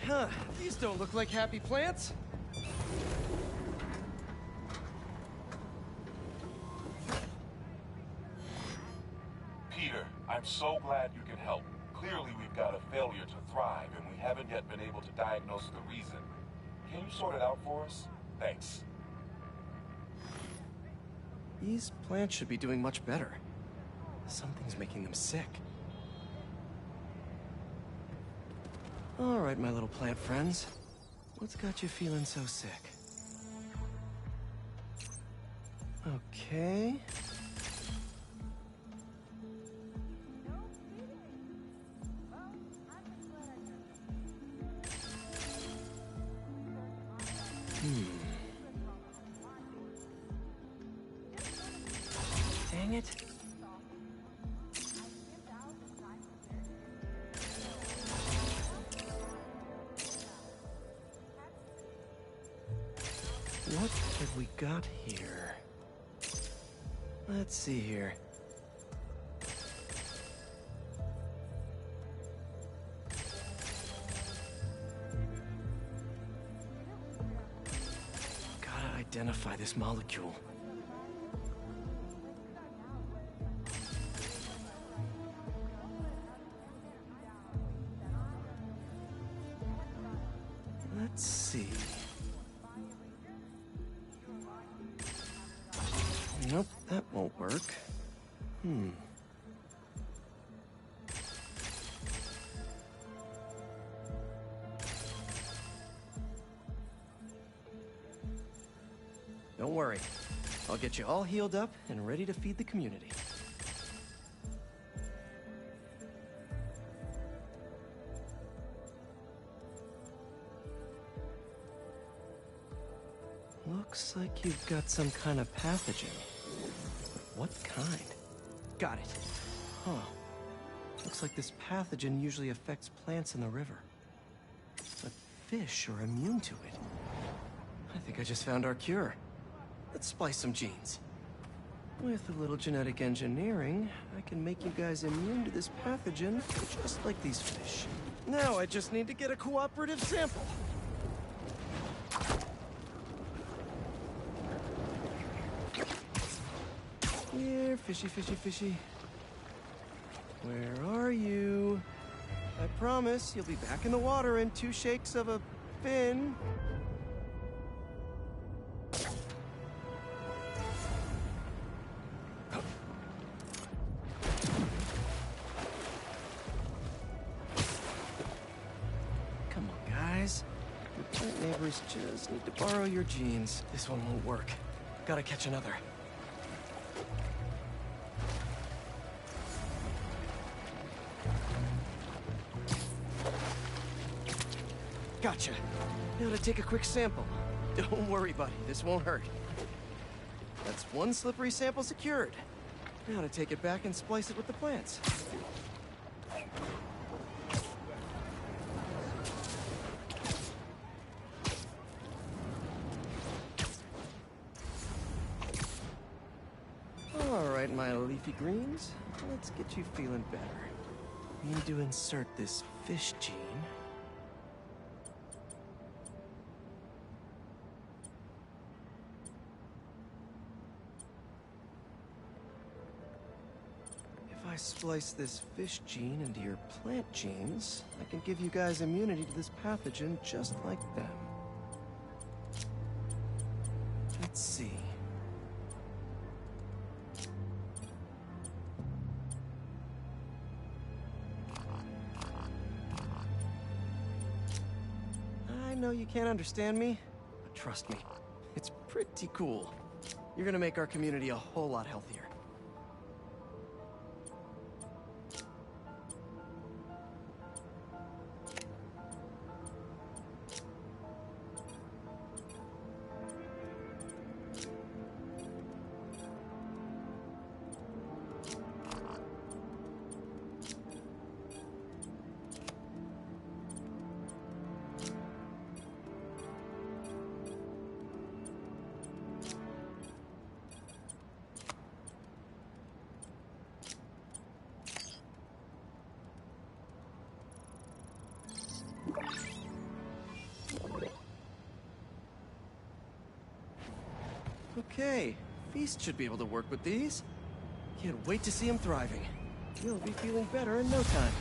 Huh, these don't look like happy plants. Peter, I'm so glad you can help. Clearly we've got a failure to thrive, and we haven't yet been able to diagnose the reason. Can you sort it out for us? Thanks. These plants should be doing much better. Something's making them sick. All right, my little plant friends. What's got you feeling so sick? Okay. Dang it. What have we got here? Let's see here. identify this molecule. Let's see. Nope, that won't work. Don't worry. I'll get you all healed up and ready to feed the community. Looks like you've got some kind of pathogen. What kind? Got it. Huh. Looks like this pathogen usually affects plants in the river. But fish are immune to it. I think I just found our cure. Let's splice some genes. With a little genetic engineering, I can make you guys immune to this pathogen, just like these fish. Now I just need to get a cooperative sample. Here, fishy, fishy, fishy. Where are you? I promise you'll be back in the water in 2 shakes of a fin. Come on, guys. Your plant neighbors just need to borrow your genes. This one won't work. Gotta catch another. Gotcha. Now to take a quick sample. Don't worry, buddy. This won't hurt. That's 1 slippery sample secured. Now to take it back and splice it with the plants. All right, my leafy greens. Let's get you feeling better. Need to insert this fish gene. If I splice this fish gene into your plant genes, I can give you guys immunity to this pathogen just like them. Let's see. I know you can't understand me, but trust me, it's pretty cool. You're gonna make our community a whole lot healthier. Okay, Feast should be able to work with these. Can't wait to see him thriving. He'll be feeling better in no time.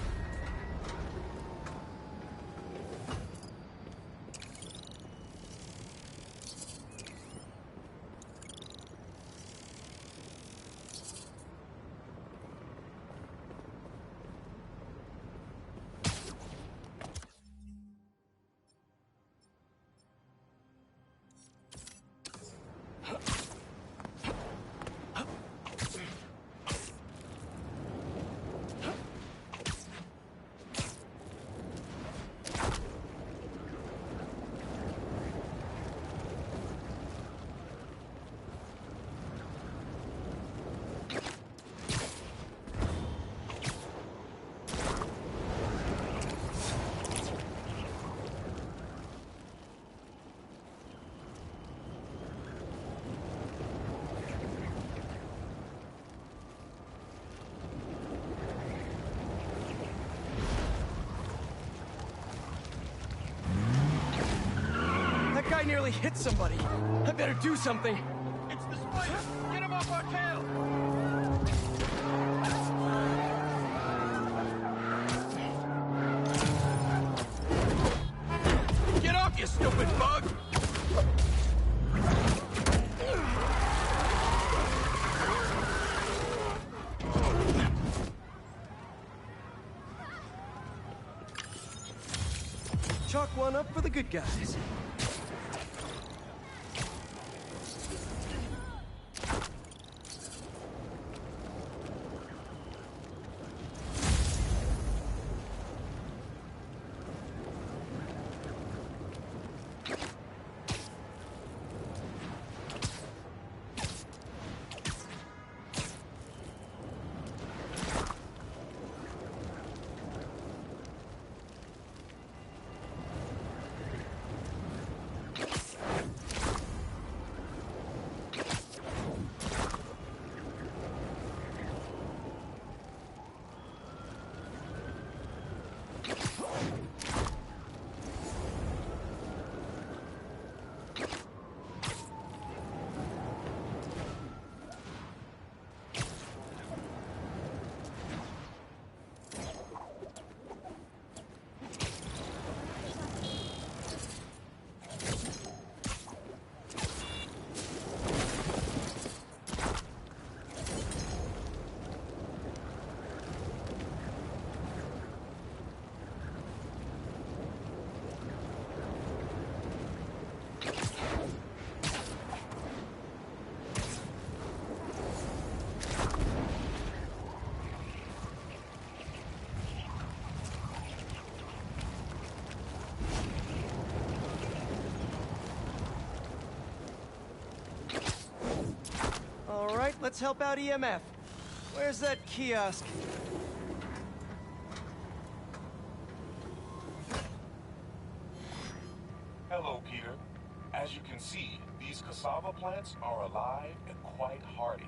I nearly hit somebody. I bet better do something. It's the spider! Get him off our tail! Get off, you stupid bug! Chalk one up for the good guys. All right, let's help out EMF. Where's that kiosk? Hello, Peter. As you can see, these cassava plants are alive and quite hardy,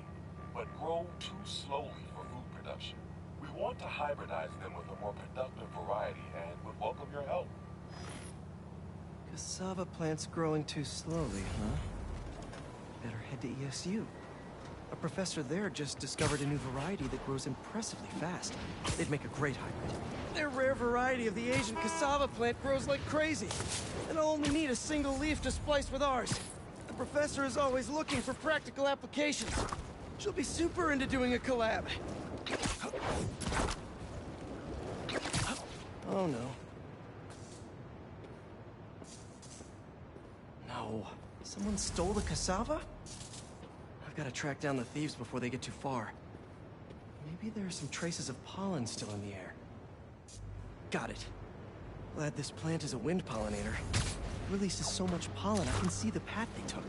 but grow too slowly for food production. We want to hybridize them with a more productive variety and would welcome your help. Cassava plants growing too slowly, huh? Better head to ESU. A professor there just discovered a new variety that grows impressively fast. They'd make a great hybrid. Their rare variety of the Asian cassava plant grows like crazy. And I'll only need a single leaf to splice with ours. The professor is always looking for practical applications. She'll be super into doing a collab. Oh no. No. Someone stole the cassava? I've got to track down the thieves before they get too far. Maybe there are some traces of pollen still in the air. Got it. Glad this plant is a wind pollinator. It releases so much pollen I can see the path they took.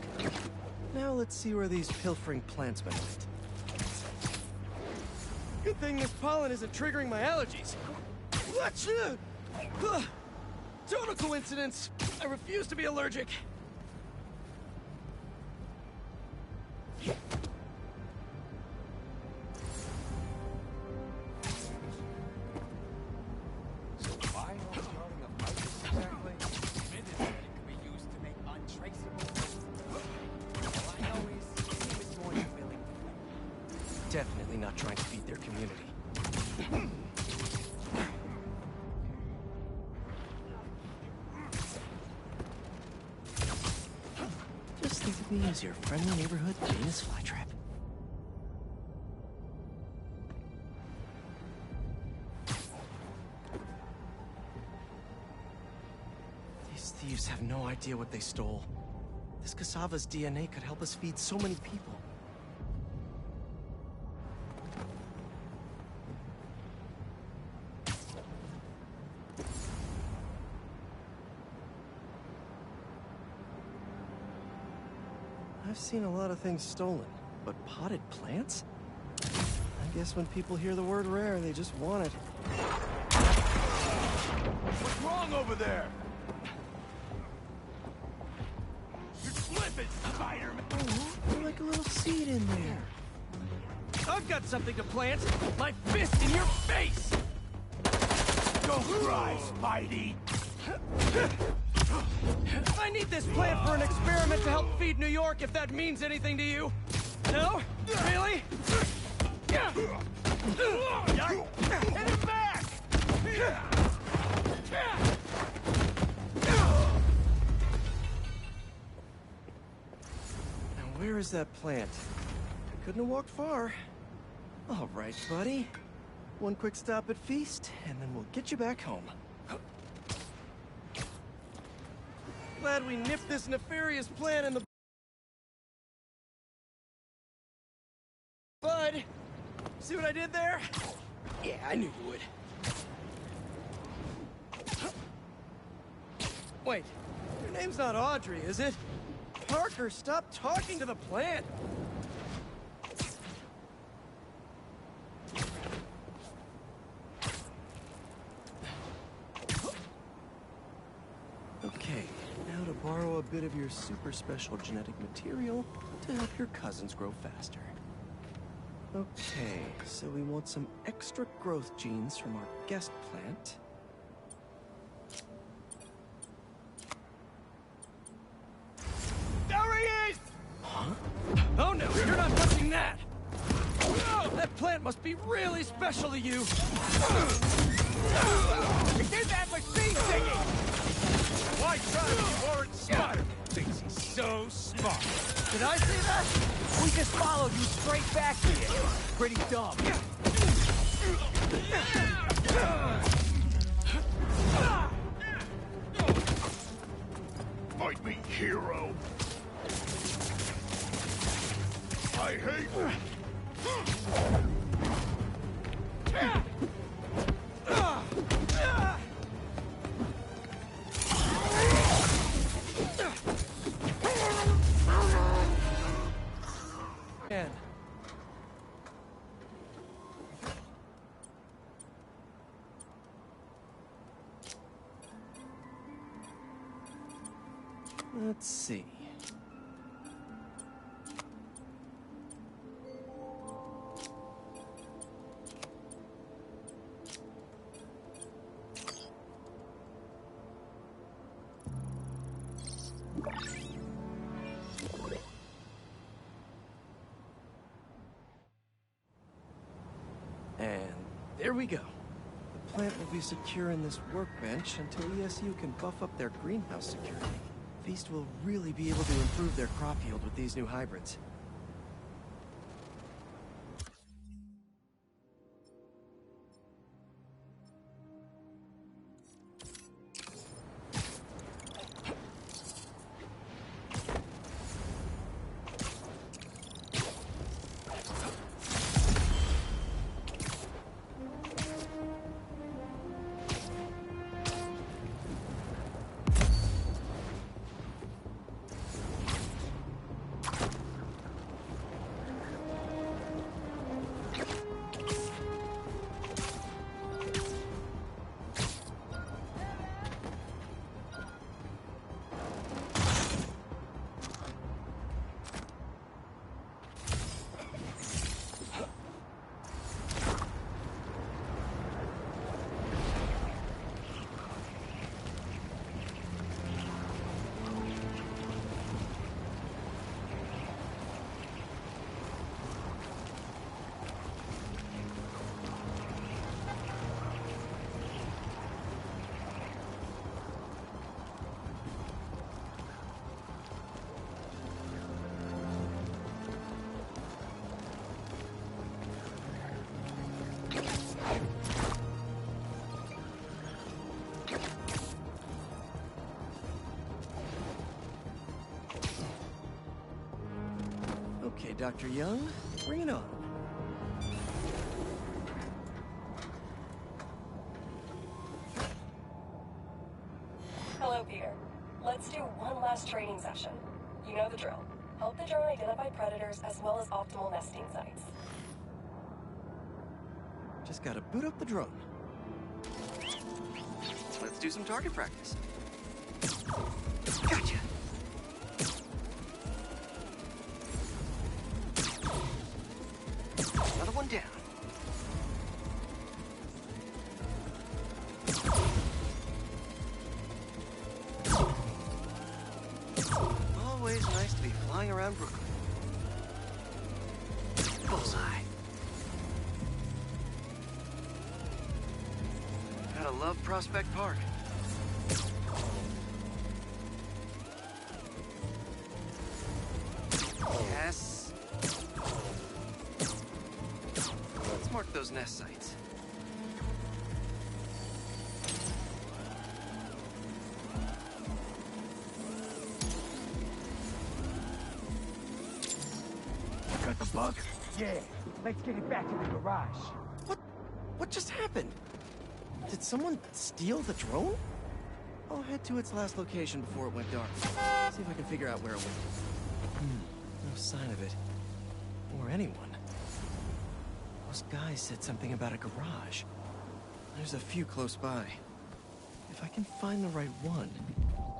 Now let's see where these pilfering plantsmen went. Good thing this pollen isn't triggering my allergies. Achoo! Total coincidence. I refuse to be allergic. Definitely not trying to feed their community. Just think of me as your friendly neighborhood Venus flytrap. These thieves have no idea what they stole. This cassava's DNA could help us feed so many people. I've seen a lot of things stolen, but potted plants? I guess when people hear the word rare, they just want it. What's wrong over there? You're slipping, Spider-Man! Oh, like a little seed in there. I've got something to plant! My fist in your face! Go cry, Spidey! I need this plant for an experiment to help feed New York, if that means anything to you. No? Really? Get it back! Now where is that plant? Couldn't have walked far. All right, buddy. One quick stop at Feast, and then we'll get you back home. Glad we nipped this nefarious plan in the bud. See what I did there? Yeah, I knew you would. Wait, your name's not Audrey, is it? Parker, stop talking to the plant. Okay, now to borrow a bit of your super special genetic material to help your cousins grow faster. Okay, so we want some extra growth genes from our guest plant. There he is! Huh? Oh no, you're not touching that! Oh, that plant must be really special to you! He did that with speed singing! Why try if you weren't smart? Thinks he's so smart. Did I say that? We just followed you straight back here. Pretty dumb. Fight me, hero. I hate... Man. Let's see. And there we go. The plant will be secure in this workbench until ESU can buff up their greenhouse security. Feast will really be able to improve their crop yield with these new hybrids. Okay, Dr. Young, bring it on. Hello, Peter. Let's do one last training session. You know the drill. Help the drone identify predators as well as optimal nesting sites. Just gotta boot up the drone. Let's do some target practice. Gotcha! Another one down. around Brooklyn. Bullseye. Gotta love Prospect Park. Yes. Let's mark those nest sites. Got the bug? Yeah. Let's get it back to the garage. What just happened? Did someone steal the drone? I'll head to its last location before it went dark. See if I can figure out where it went. No sign of it. Or anyone. Those guys said something about a garage. There's a few close by. If I can find the right one,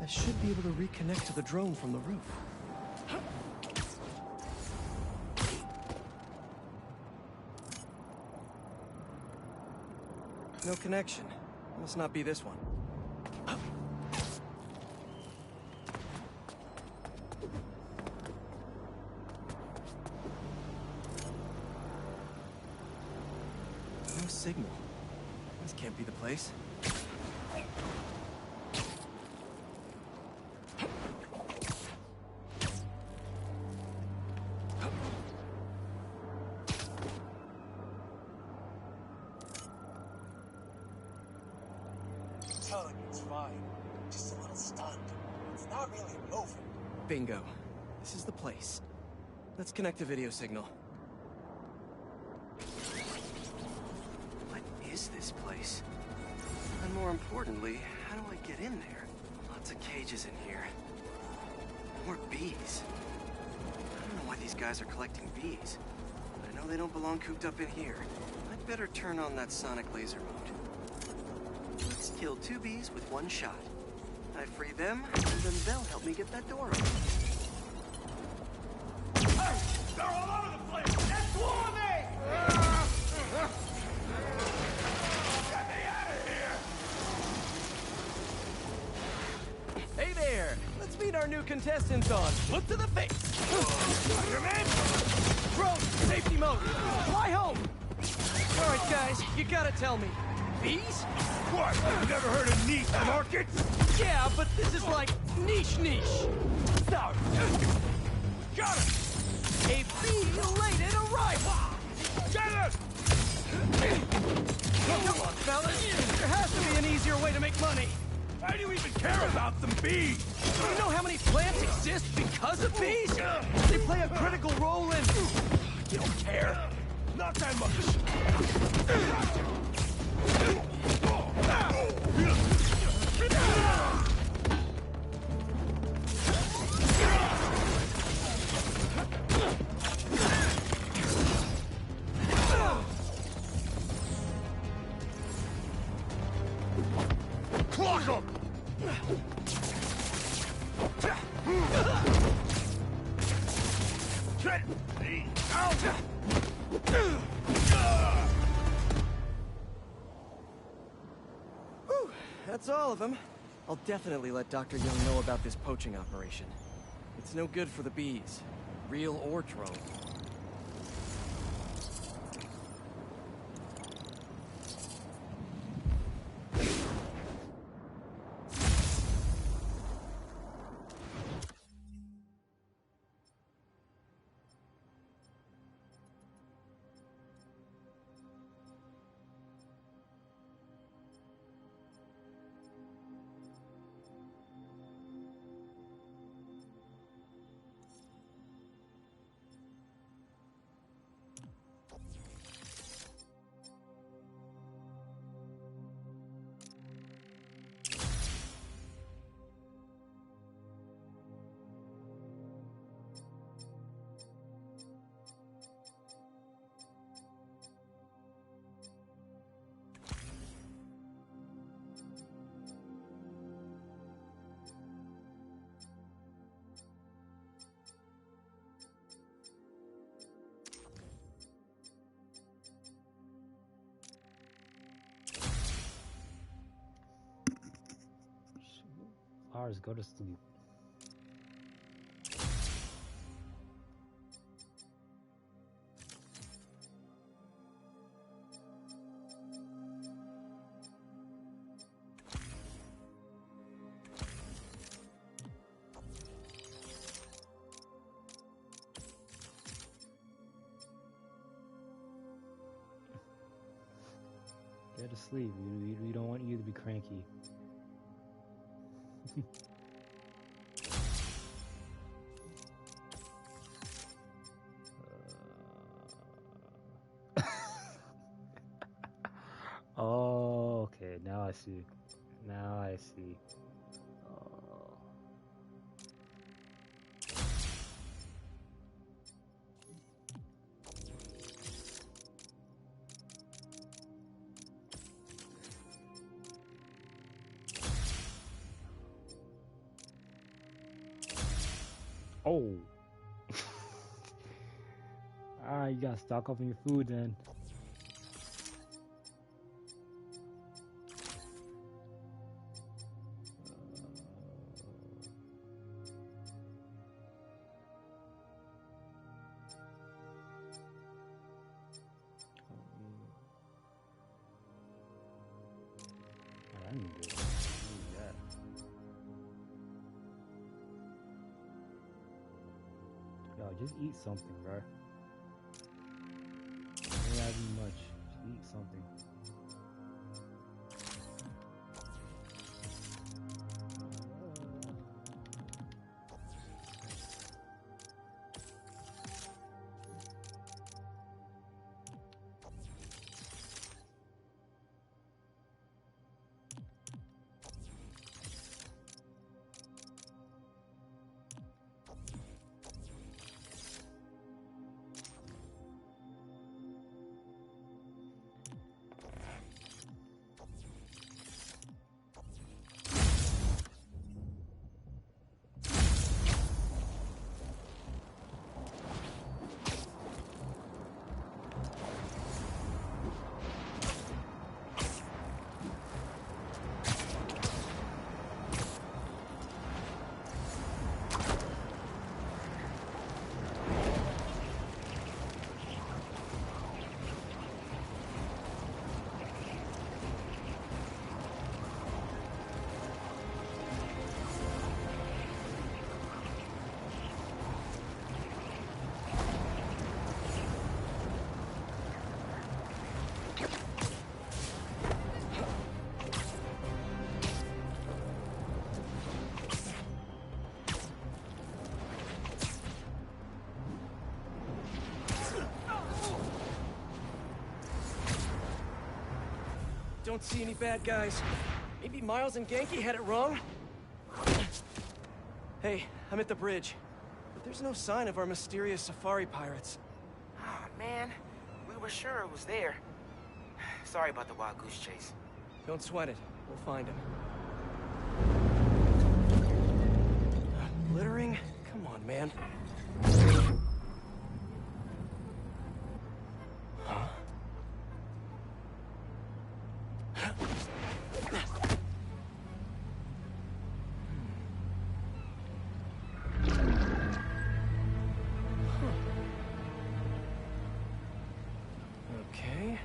I should be able to reconnect to the drone from the roof. No connection. Must not be this one. No signal. This can't be the place. It's fine. Just a little stunned. It's not really moving. Bingo. This is the place. Let's connect a video signal. What is this place? And more importantly, how do I get in there? Lots of cages in here. More bees. I don't know why these guys are collecting bees. But I know they don't belong cooped up in here. I'd better turn on that sonic laser mode. Let's kill 2 bees with 1 shot. I free them, and then they'll help me get that door open. Hey! They're all over the place! That's swarming! Get me out of here! Hey there! Let's meet our new contestants on Look to the Face! Spider-Man! Drone, safety mode! Fly home! Alright guys, you gotta tell me. Bees? What? You never heard of niche markets? Yeah, but this is like niche. Stop! Got him! A bee-related arrival! Get him! Come on, fellas! There has to be an easier way to make money! Why do you even care about some bees? Do you know how many plants exist because of bees? They play a critical role in... You don't care. Not that much. Clock him! Whew, that's all of them. I'll definitely let Dr. Young know about this poaching operation. It's no good for the bees, real or drone. Lars, go to sleep. Get to sleep. We don't want you to be cranky. Oh, okay. Now I see. Now I see. Oh. Alright, you gotta stock up on your food then. I need to do that. Yo, just eat something, bro. Don't have much. Just eat something. Don't see any bad guys. Maybe Miles and Genki had it wrong? Hey, I'm at the bridge. But there's no sign of our mysterious safari pirates. Oh, man. We were sure it was there. Sorry about the wild goose chase. Don't sweat it. We'll find him. Littering? Come on, man. Huh? Okay.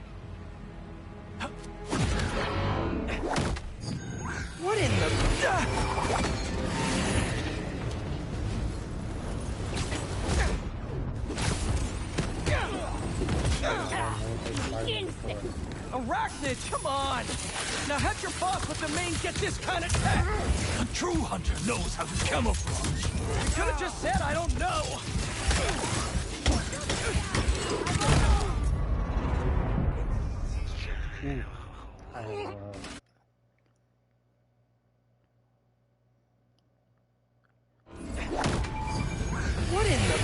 What in the... Arachnid, come on! Now have your boss with the main get this kind of tech! A true hunter knows how to camouflage. You could have just said I don't know! What in the...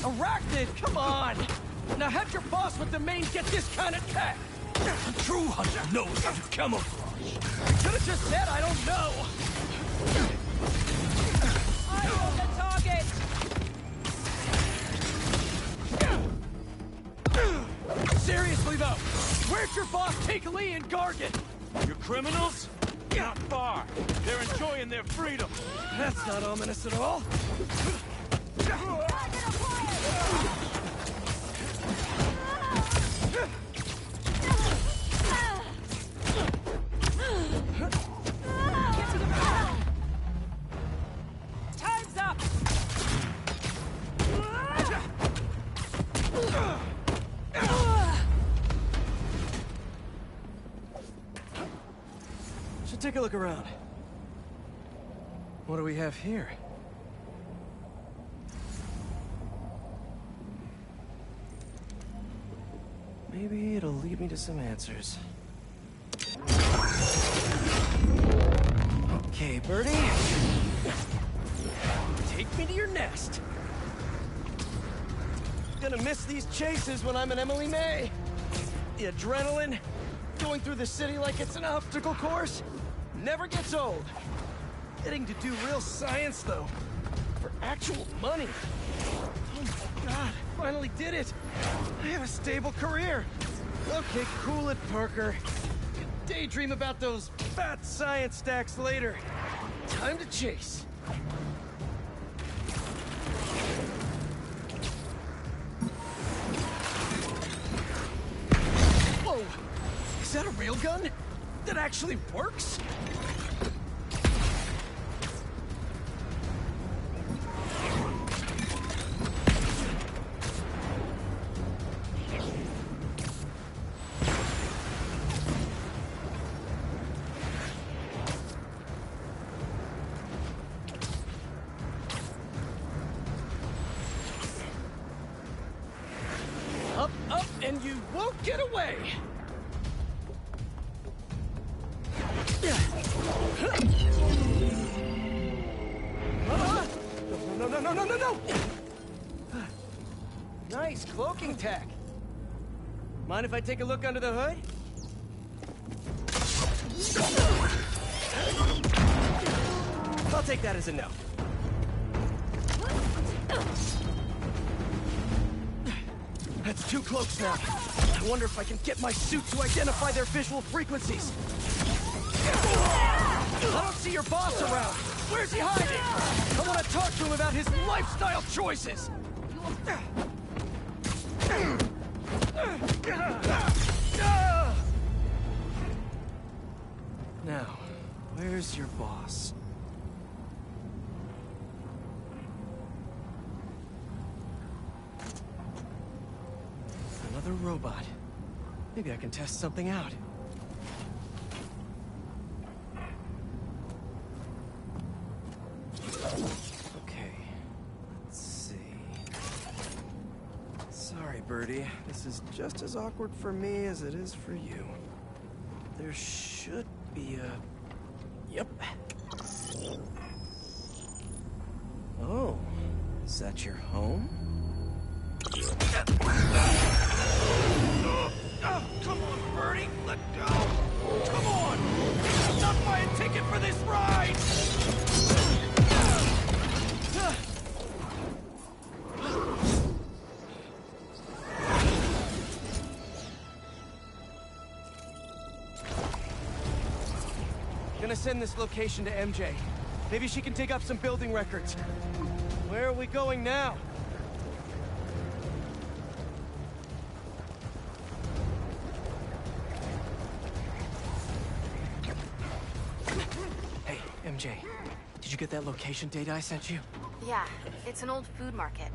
Arachnid, come on! Now have your boss with the main get this kind of tech! A true hunter knows how to camouflage. You could have just said I don't know! I hold the target! Seriously though, where'd your boss take Lee and Gargan? You criminals? Not far. They're enjoying their freedom. That's not ominous at all. Time's up! take a look around. What do we have here? Maybe it'll lead me to some answers. Okay, Birdie. Take me to your nest. Gonna miss these chases when I'm an Emily May. The adrenaline, going through the city like it's an obstacle course, never gets old. Getting to do real science, though, for actual money. Oh my God, finally did it. I have a stable career. Okay, cool it, Parker. Daydream about those fat science stacks later. Time to chase. Whoa! Is that a railgun? That actually works? Up, up, and you won't get away! No, no, no, no, no, no! Nice cloaking tech. Mind if I take a look under the hood? I'll take that as a no. That's 2 cloaks now. I wonder if I can get my suit to identify their visual frequencies. I don't see your boss around. Where's he hiding? I want to talk to him about his lifestyle choices. Now, where's your boss? Another robot. Maybe I can test something out. Okay, let's see. Sorry, Birdie. This is just as awkward for me as it is for you. There should be a... Yep. Oh, is that your home? Oh, come on, Birdie! Let go! Come on! I'm not buying a ticket for this ride! Gonna send this location to MJ. Maybe she can dig up some building records. Where are we going now? Hey, MJ. Did you get that location data I sent you? Yeah, it's an old food market.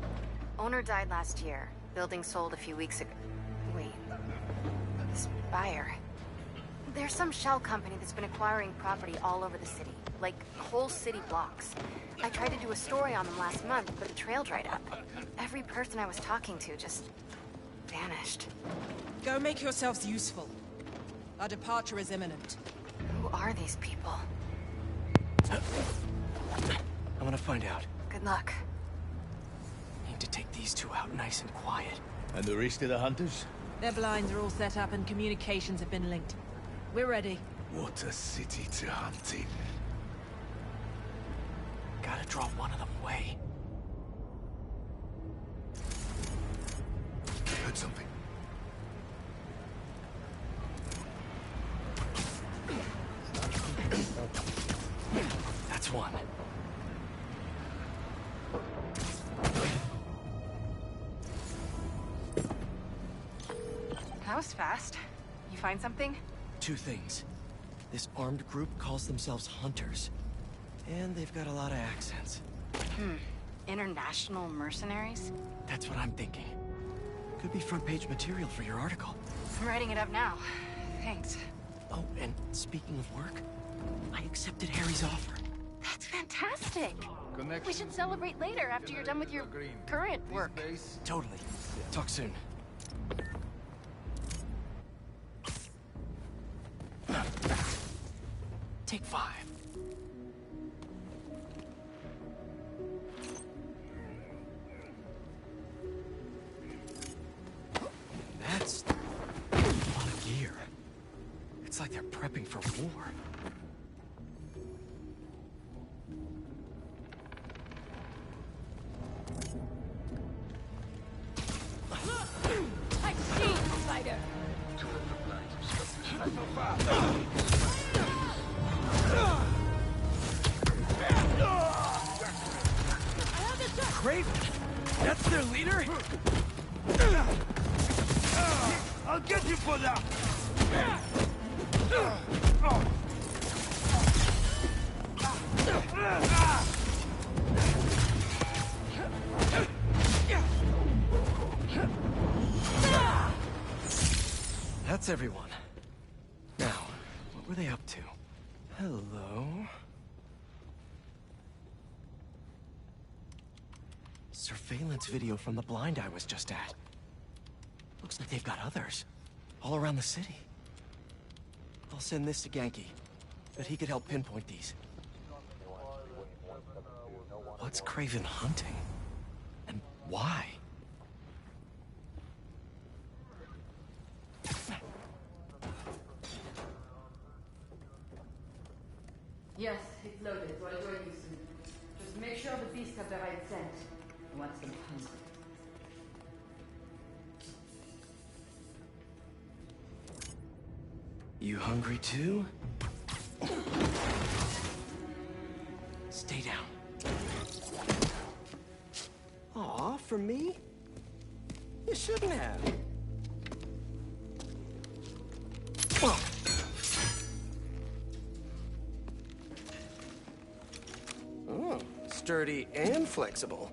Owner died last year. Building sold a few weeks ago. Wait. This buyer. There's some shell company that's been acquiring property all over the city. Like, whole city blocks. I tried to do a story on them last month, but the trail dried up. Every person I was talking to just... vanished. Go make yourselves useful. Our departure is imminent. Who are these people? I'm gonna find out. Good luck. Need to take these 2 out nice and quiet. And the rest of the hunters? Their blinds are all set up and communications have been linked. We're ready. What a city to hunt in. Gotta draw one of them away. Heard something. That's one. That was fast. You find something? 2 things. This armed group calls themselves Hunters. And they've got a lot of accents. International mercenaries? That's what I'm thinking. Could be front-page material for your article. I'm writing it up now. Thanks. Oh, and speaking of work, I accepted Harry's offer. That's fantastic. We should celebrate later after you're done with your current work. Totally. Talk soon. Take 5. That's a lot of gear. It's like they're prepping for war. I see, Spider. Kraven? That's their leader? I'll get you for that! That's everyone. Now, what were they up to? Hello? Surveillance video from the blind I was just at. Looks like they've got others. All around the city. I'll send this to Genki. Bet he could help pinpoint these. What's Kraven hunting? And why? Yes, it's loaded. We'll join you soon. Just make sure the beasts have the right scent. I want some hungry. You hungry too? Stay down. Aw, for me? You shouldn't have. Oh, sturdy and flexible.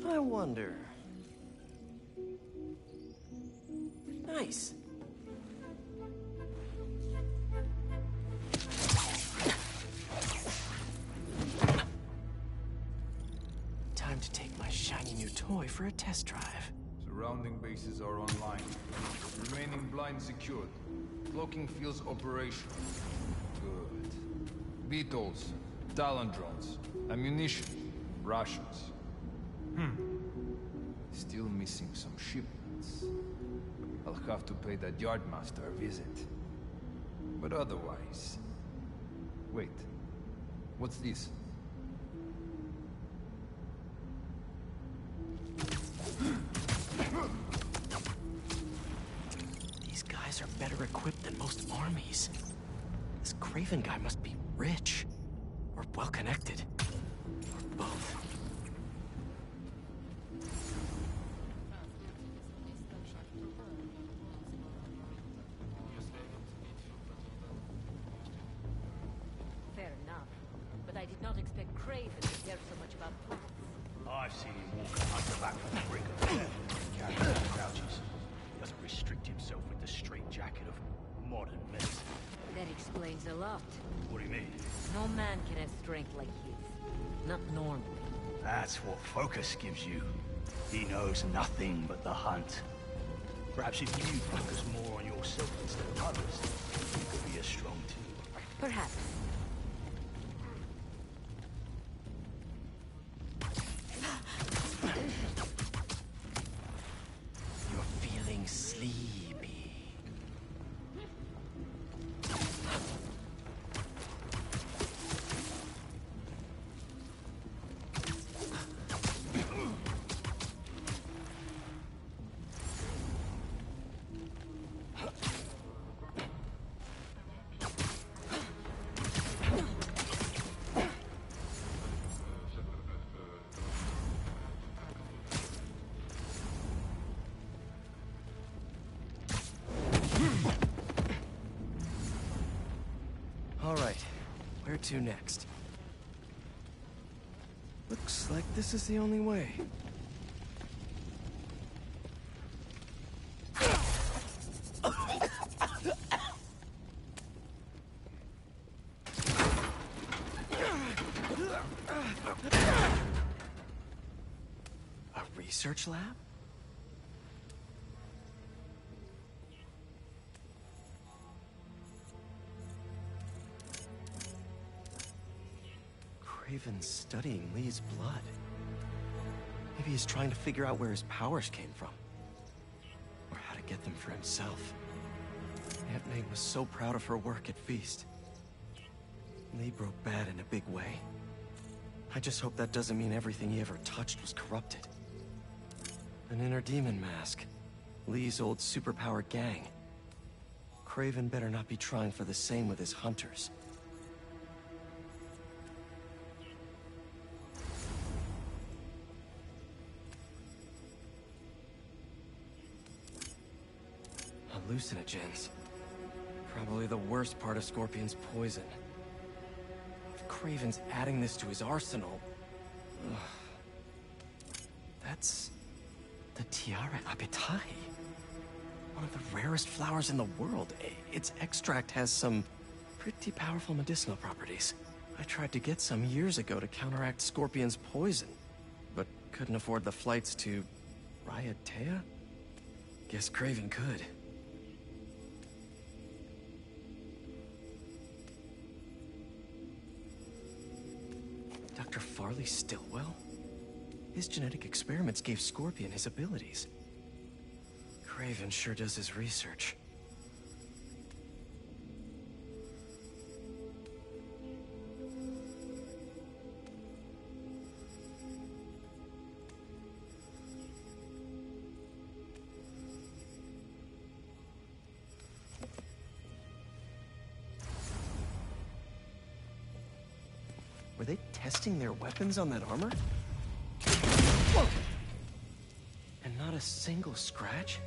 I wonder. Nice. Time to take my shiny new toy for a test drive. Surrounding bases are online. Remaining blind secured. Cloaking fields operational. Good. Beetles, Talon drones, ammunition, Russians. Still missing some shipments. I'll have to pay that Yardmaster a visit. But otherwise... Wait. What's this? These guys are better equipped than most armies. This Kraven guy must be rich. Or well-connected. Or both. Fair enough. But I did not expect Kraven to care so much about plants. I've seen him walk on the back of the brick of carrying crouches. He doesn't restrict himself with the straight jacket of modern medicine. That explains a lot. What do you mean? No man can have strength like his. Not normally. That's what Focus gives you. He knows nothing but the hunt. Perhaps if you focus more on yourself instead of others, you could be as strong too. Perhaps. You're feeling sleepy. All right, where to next? Looks like this is the only way. A research lab? Kraven's studying Lee's blood. Maybe he's trying to figure out where his powers came from. Or how to get them for himself. Aunt May was so proud of her work at Feast. Lee broke bad in a big way. I just hope that doesn't mean everything he ever touched was corrupted. An inner demon mask. Lee's old superpowered gang. Kraven better not be trying for the same with his hunters. Hallucinogens. Probably the worst part of Scorpion's poison. If Kraven's adding this to his arsenal... Ugh. That's... the Tiara Abitahi. One of the rarest flowers in the world. Its extract has some pretty powerful medicinal properties. I tried to get some years ago to counteract Scorpion's poison, but couldn't afford the flights to... Raiatea? Guess Kraven could. Dr. Farley Stillwell? His genetic experiments gave Scorpion his abilities. Kraven sure does his research. Were they testing their weapons on that armor? Whoa! And not a single scratch?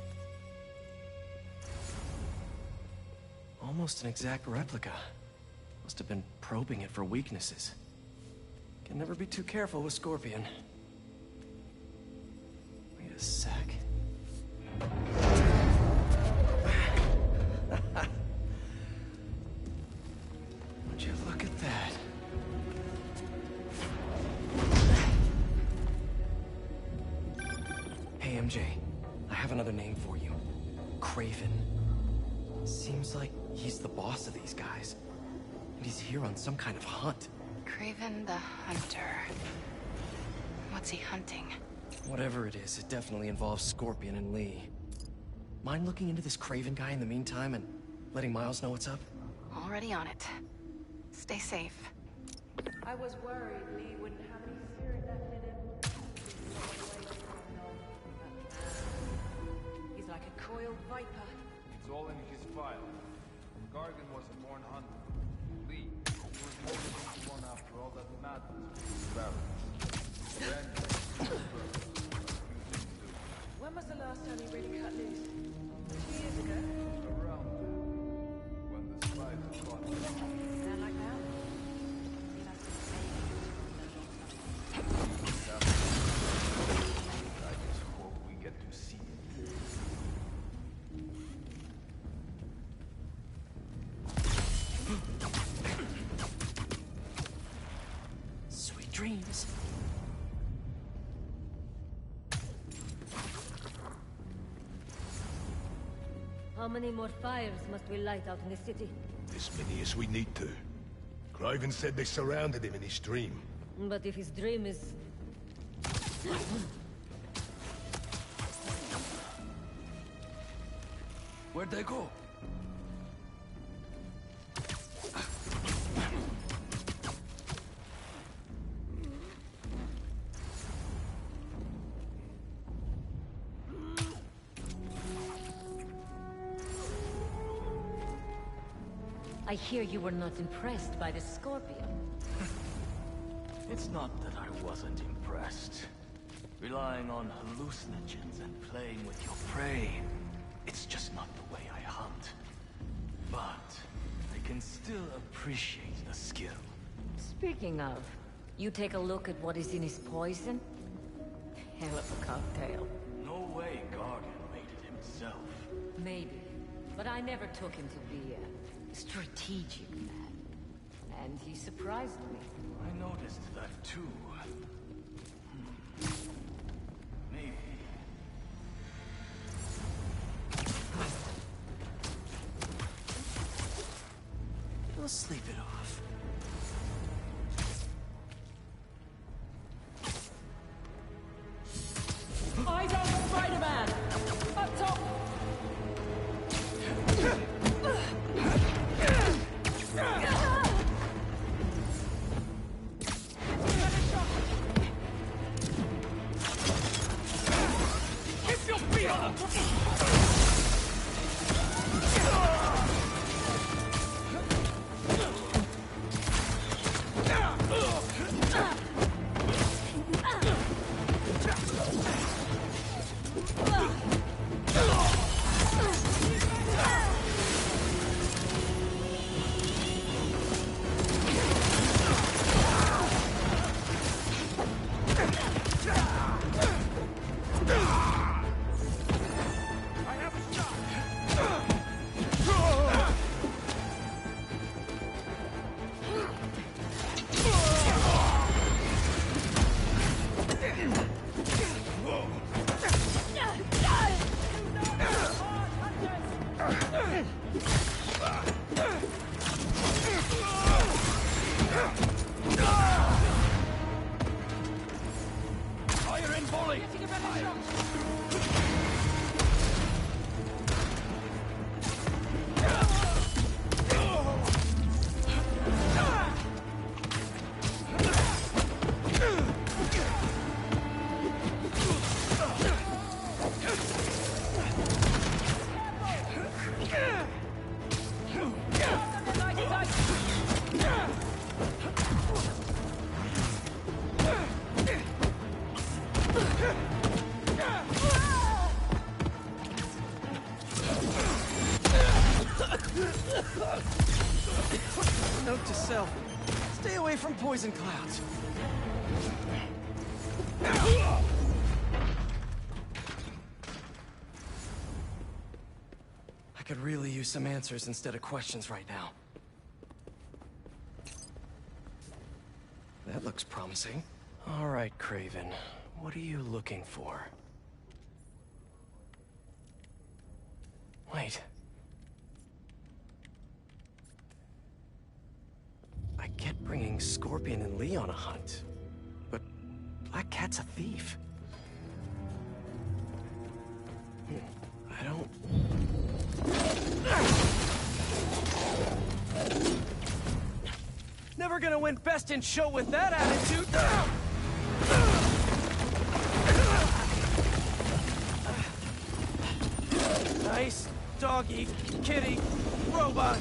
Almost an exact replica. Must have been probing it for weaknesses. Can never be too careful with Scorpion. Wait a sec. Would you look at that? Hey, MJ. I have another name for you. Kraven. Seems like he's the boss of these guys. And he's here on some kind of hunt. Kraven the Hunter. What's he hunting? Whatever it is, it definitely involves Scorpion and Lee. Mind looking into this Kraven guy in the meantime and letting Miles know what's up? Already on it. Stay safe. I was worried Lee wouldn't have any spirit left in him. He's like a coiled viper. It's all in his file. Gargan was a born hunter. Lee was the one after all that madness with Barrett. Then, When was the last time he really cut loose? 2 years ago? around when the spider caught him. Sound like that? I just hope we get to see it. Sweet dreams. How many more fires must we light out in the city? As many as we need to. Kraven said they surrounded him in his dream. But if his dream is... Where'd they go? I hear you were not impressed by the Scorpion. It's not that I wasn't impressed. Relying on hallucinogens and playing with your prey, it's just not the way I hunt. But I can still appreciate the skill. Speaking of, you take a look at what is in his poison? Hell of a cocktail. No way Gargan made it himself. Maybe, but I never took him to be a strategic man. And he surprised me. I noticed that too. Maybe. We'll sleep it off. Eyes on Spider-Man! Up top! Keep your feet on! Fire in volley! Note to self. Stay away from poison clouds. I could really use some answers instead of questions right now. That looks promising. All right, Kraven. What are you looking for? Wait. I get bringing Scorpion and Lee on a hunt, but Black Cat's a thief. I don't... Never gonna win Best in Show with that attitude! Nice doggy, kitty, robot.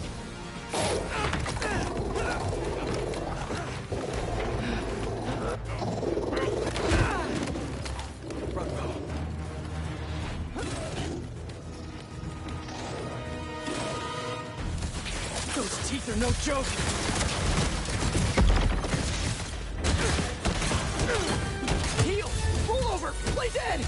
Those teeth are no joke. Heal! Roll over! Play dead!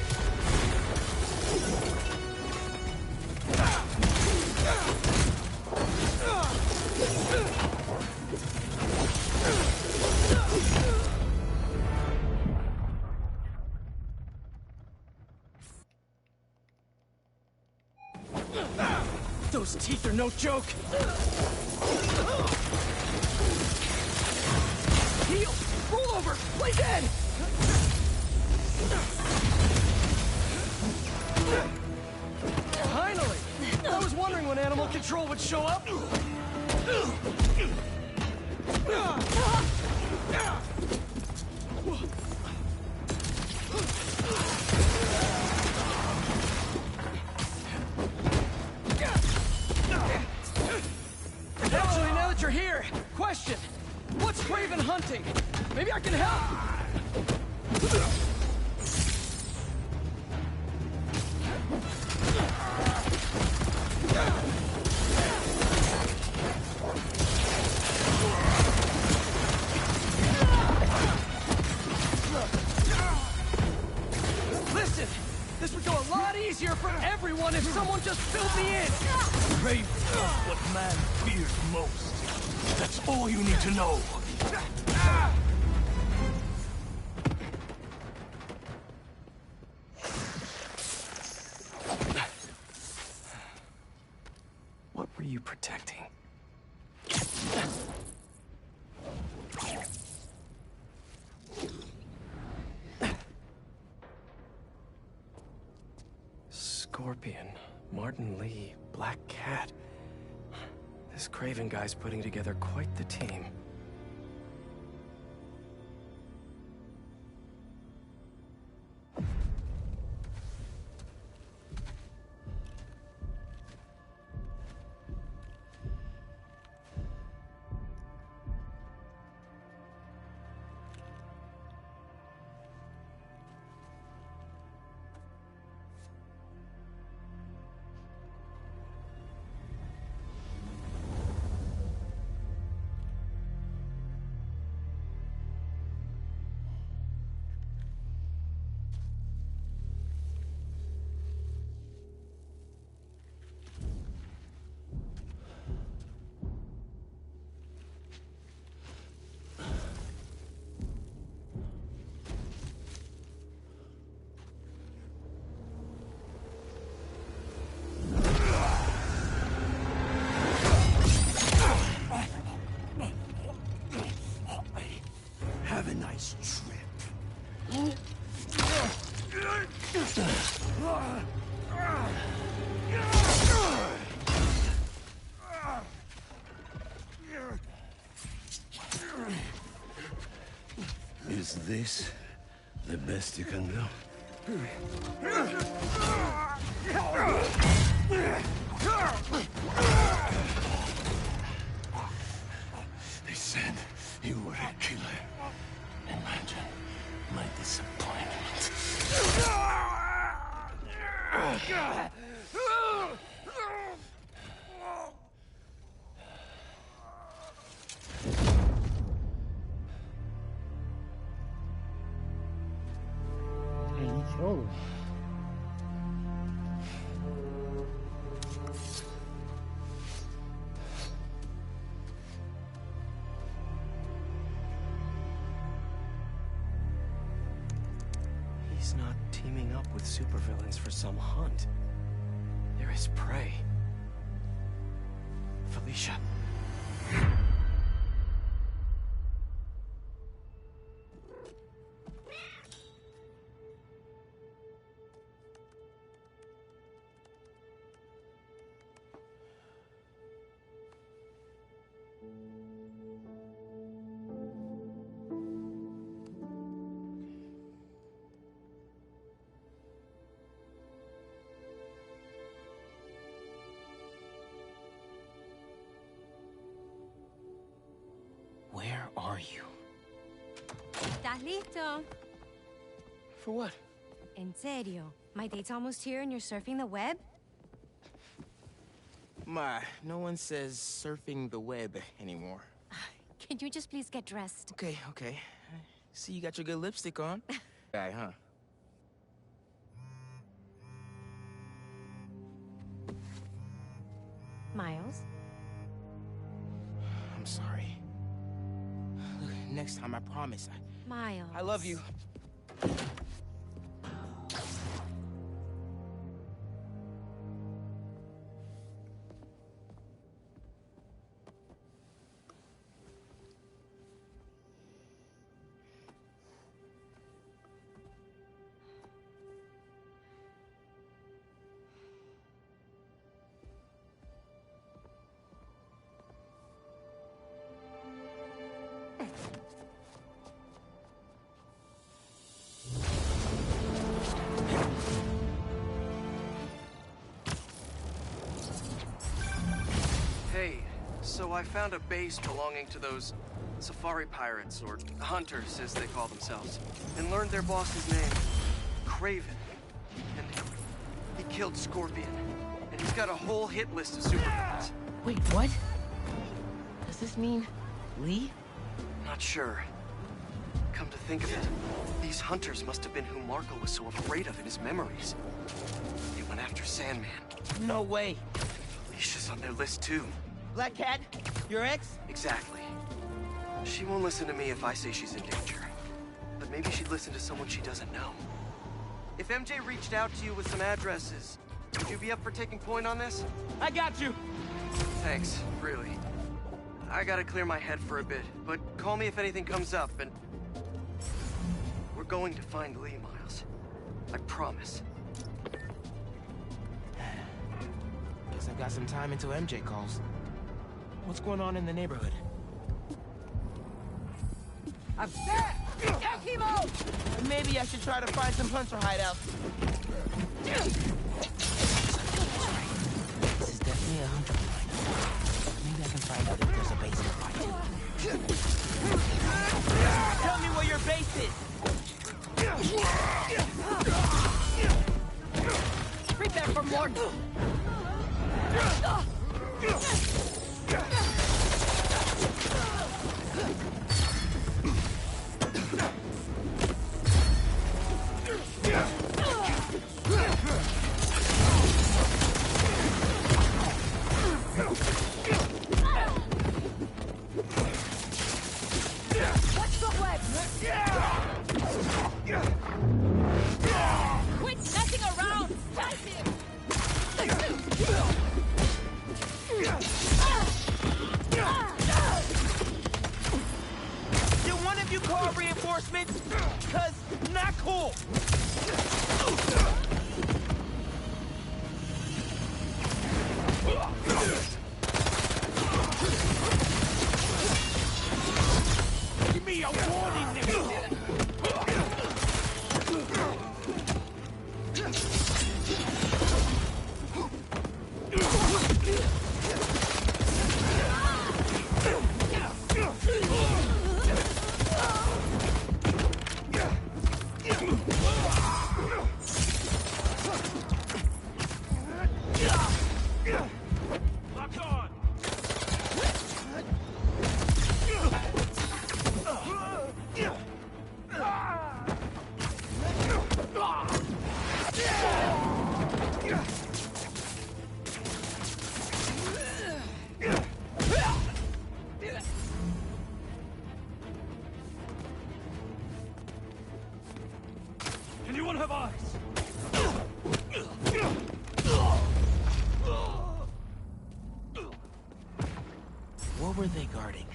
Those teeth are no joke! Heal! Roll over! Play dead! Finally! I was wondering when Animal Control would show up! Actually, now that you're here, question. What's Kraven hunting? Maybe I can help! Listen, this would go a lot easier for everyone if someone just filled me in! Kraven is what man fears most. That's all you need to know. What were you protecting? Scorpion, Martin Lee, Black Cat. This Craven guy's putting together quite the team. Have a nice trip. Is this the best you can do? They said you were a killer. Imagine my disappointment. He's not teaming up with supervillains for some hunt. They're his prey. Felicia. Where are you? ¿Estás listo? For what? En serio? My date's almost here and you're surfing the web? Ma, no one says surfing the web anymore. Can you just please get dressed? Okay, okay. See, you got your good lipstick on. Guy, huh? Miles? I'm sorry. Look, next time, I promise. Miles. I love you. Hey, so I found a base belonging to those safari pirates, or hunters as they call themselves, and learned their boss's name, Craven. And he killed Scorpion, and he's got a whole hit list of supervillains. Wait, what? Does this mean Lee? Not sure. Come to think of it, these hunters must have been who Marco was so afraid of in his memories. They went after Sandman. No way. Felicia's on their list too. Black Cat? Your ex? Exactly. She won't listen to me if I say she's in danger. But maybe she'd listen to someone she doesn't know. If MJ reached out to you with some addresses, would you be up for taking point on this? I got you! Thanks, really. I gotta clear my head for a bit, but call me if anything comes up, and... We're going to find Lee, Miles. I promise. Guess I've got some time until MJ calls. What's going on in the neighborhood? I'm set! Yakimo! Maybe I should try to find some hunter hideouts. This is definitely a hunter blind. Maybe I can find out if there's a base nearby. Tell me where your base is! Prepare for more! What's the web? Quit messing around! Dive him! Did one of you call reinforcements? Cause not cool! Give me a warning, nigga! Lock on! Anyone have eyes? What were they guarding?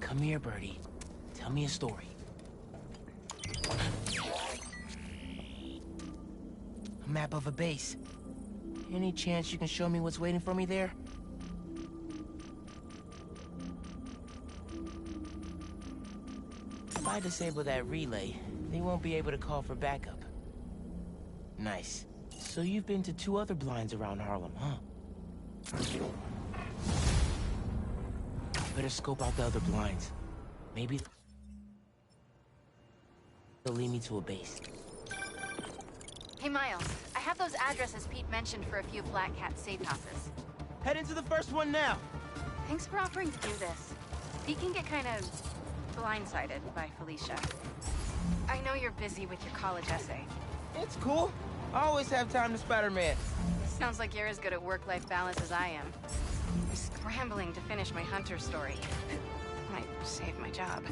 Come here, Birdie. Tell me a story. A map of a base. Any chance you can show me what's waiting for me there? If I disable that relay, they won't be able to call for backup. Nice. So you've been to 2 other blinds around Harlem, huh? Better scope out the other blinds. Maybe they'll lead me to a base. Hey, Miles. I have those addresses Pete mentioned for a few Black Cat safe houses. Head into the first one now. Thanks for offering to do this. Pete can get kind of blindsided by Felicia. I know you're busy with your college essay. It's cool. I always have time to Spider-Man. Sounds like you're as good at work-life balance as I am. I'm scrambling to finish my hunter story. Might save my job.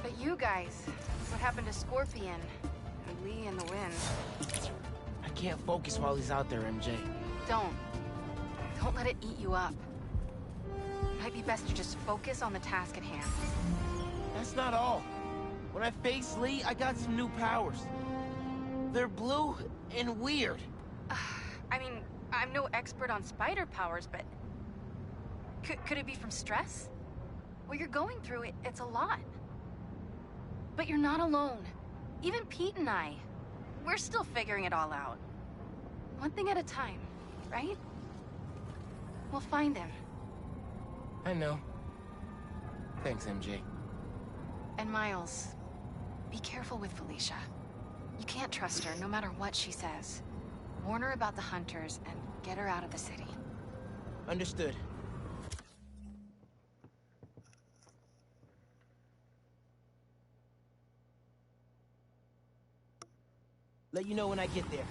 But you guys, what happened to Scorpion? And Lee and the Wind? I can't focus while he's out there, MJ. Don't. Don't let it eat you up. Might be best to just focus on the task at hand. That's not all. When I faced Lee, I got some new powers. They're blue and weird. I mean, I'm no expert on spider powers, but... Could it be from stress? What you're going through, it's a lot. But you're not alone. Even Pete and I, we're still figuring it all out. One thing at a time, right? We'll find him. I know. Thanks, MJ. And Miles, be careful with Felicia. You can't trust her, no matter what she says. Warn her about the hunters and get her out of the city. Understood. Let you know when I get there.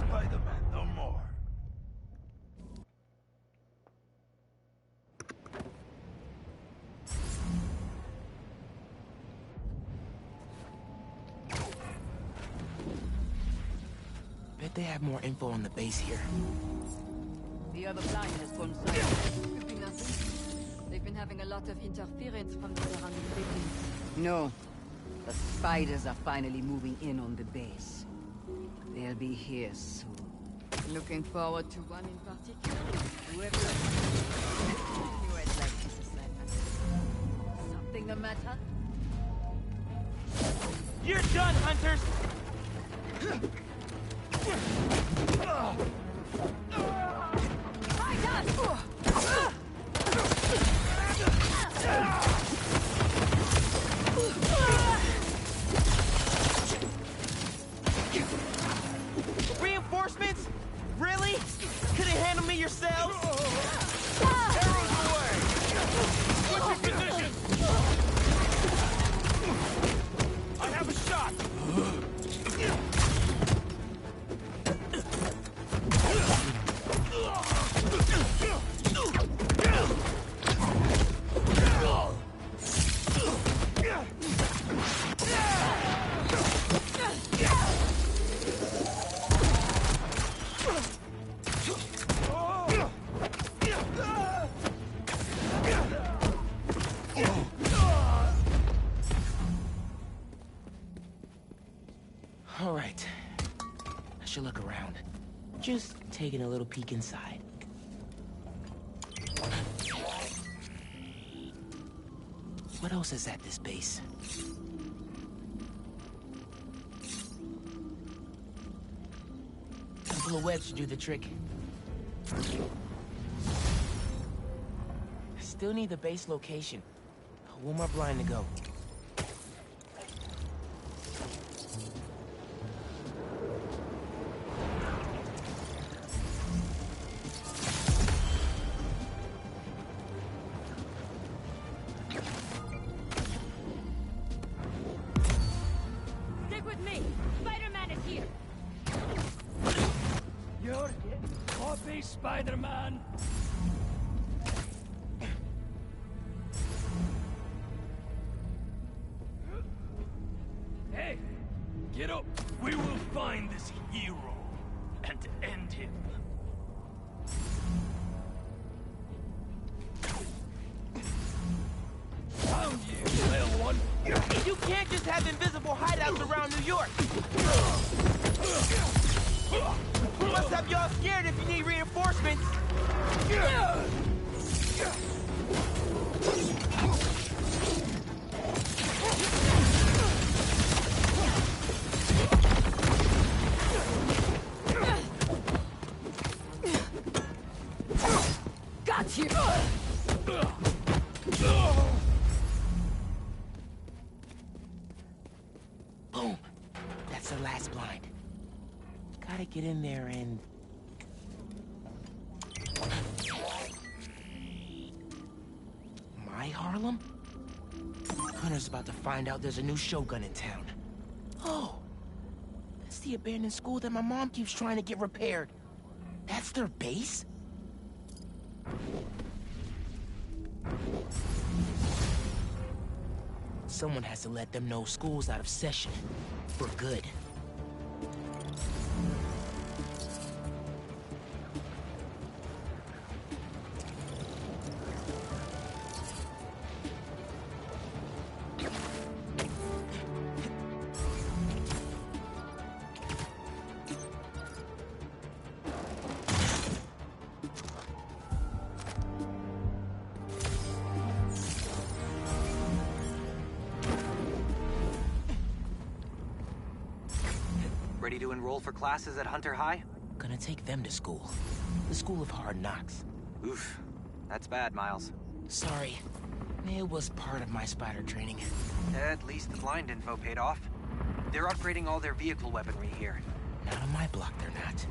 Spider-Man, no more. Bet they have more info on the base here. The other plane has gone south. Could be nothing. They've been having a lot of interference from the surrounding buildings. No. The spiders are finally moving in on the base. They'll be here soon. Looking forward to one in particular. Whoever knew I'd like this assignment. Something the matter? You're done, hunters! Reinforcements? Really? Couldn't handle me yourselves? Arrows away! Switching positions! I have a shot! All right. I should look around. Just taking a little peek inside. What else is at this base? A couple of webs should do the trick. Still need the base location. One more blind to go. Stick with me. Spider-Man is here. You're copy, Spider-Man. Hey, get up. We will find this hero and end him. Found you, little one. You can't just have invisible hideouts around New York. We must have y'all scared if you need reinforcements. Got you! Boom. That's the last blind. Gotta get in there and... My Harlem? Hunter's about to find out there's a new Shogun in town. Oh! That's the abandoned school that my mom keeps trying to get repaired. That's their base? Someone has to let them know school's out of session. For good. Ready to enroll for classes at Hunter High? Gonna take them to school. The School of Hard Knocks. Oof. That's bad, Miles. Sorry. It was part of my spider training. At least the blind info paid off. They're upgrading all their vehicle weaponry here. Not on my block, they're not.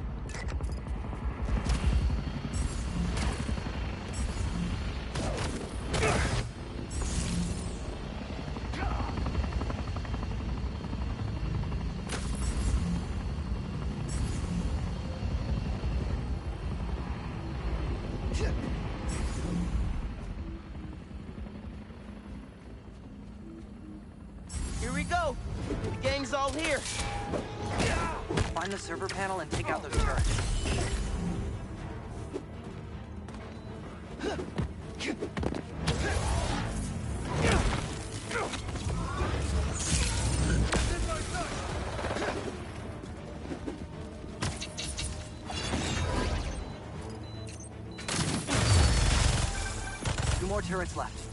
Find the server panel and take out those turrets. Two more turrets left.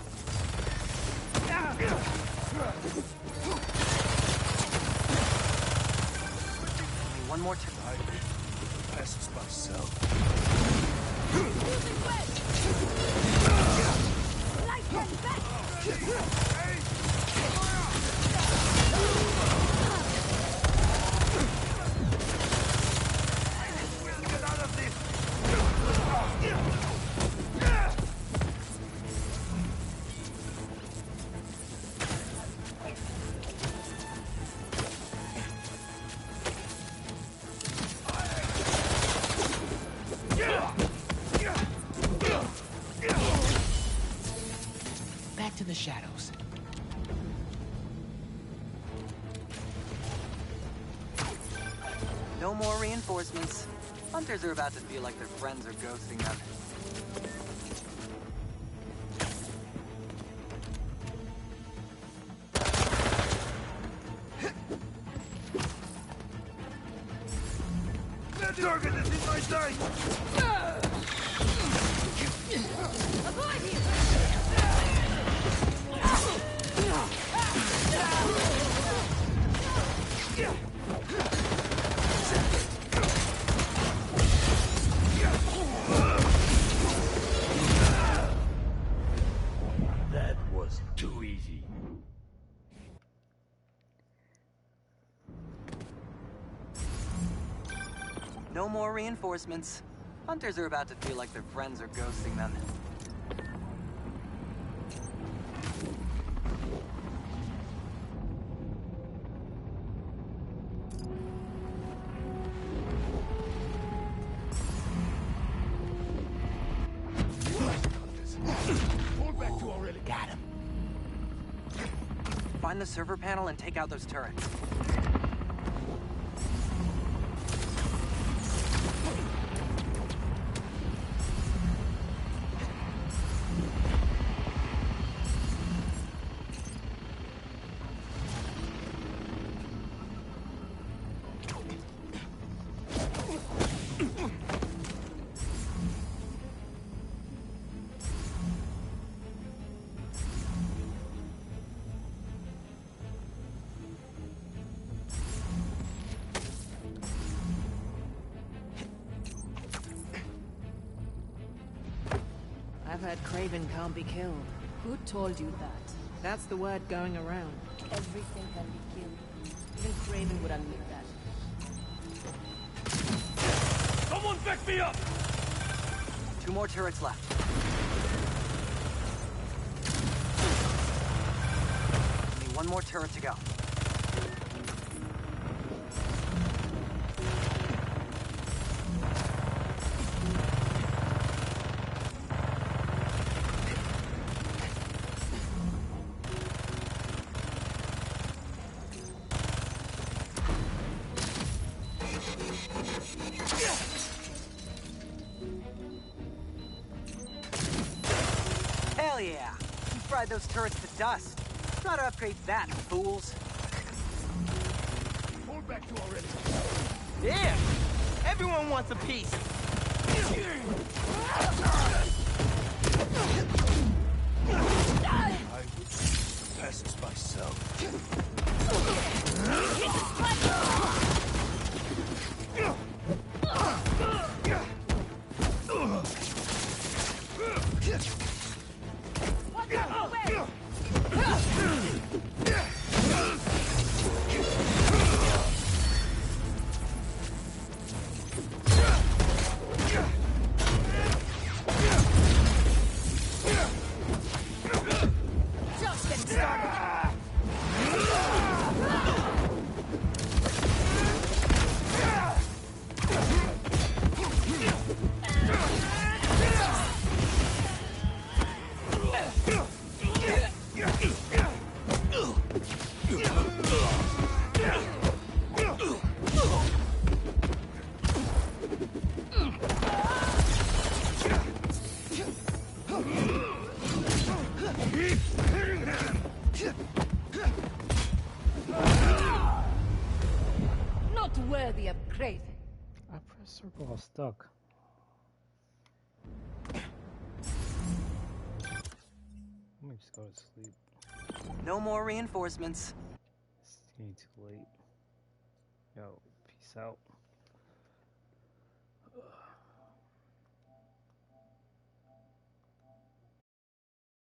Only one more turret. Passes myself. Back to the shadows. No more reinforcements. Hunters are about to feel like their friends are ghosting them. Target is in my sight! Avoid him! That was too easy. No more reinforcements. Hunters are about to feel like their friends are ghosting them. Fall back to Aurelia. Got him. Find the server panel and take out those turrets. I've heard Kraven can't be killed. Who told you that? That's the word going around. Everything can be killed. Even Kraven would admit that. Someone back me up! Two more turrets left. Only one more turret to go. Hell yeah! You fried those turrets to dust. Try to upgrade that, fools. Fall back to Aurelia. Yeah! Everyone wants a piece. I passes myself. Just getting started. worthy of Kraven. I pressed circle while stuck. Let me just go to sleep. No more reinforcements. It's getting too late. Yo, peace out.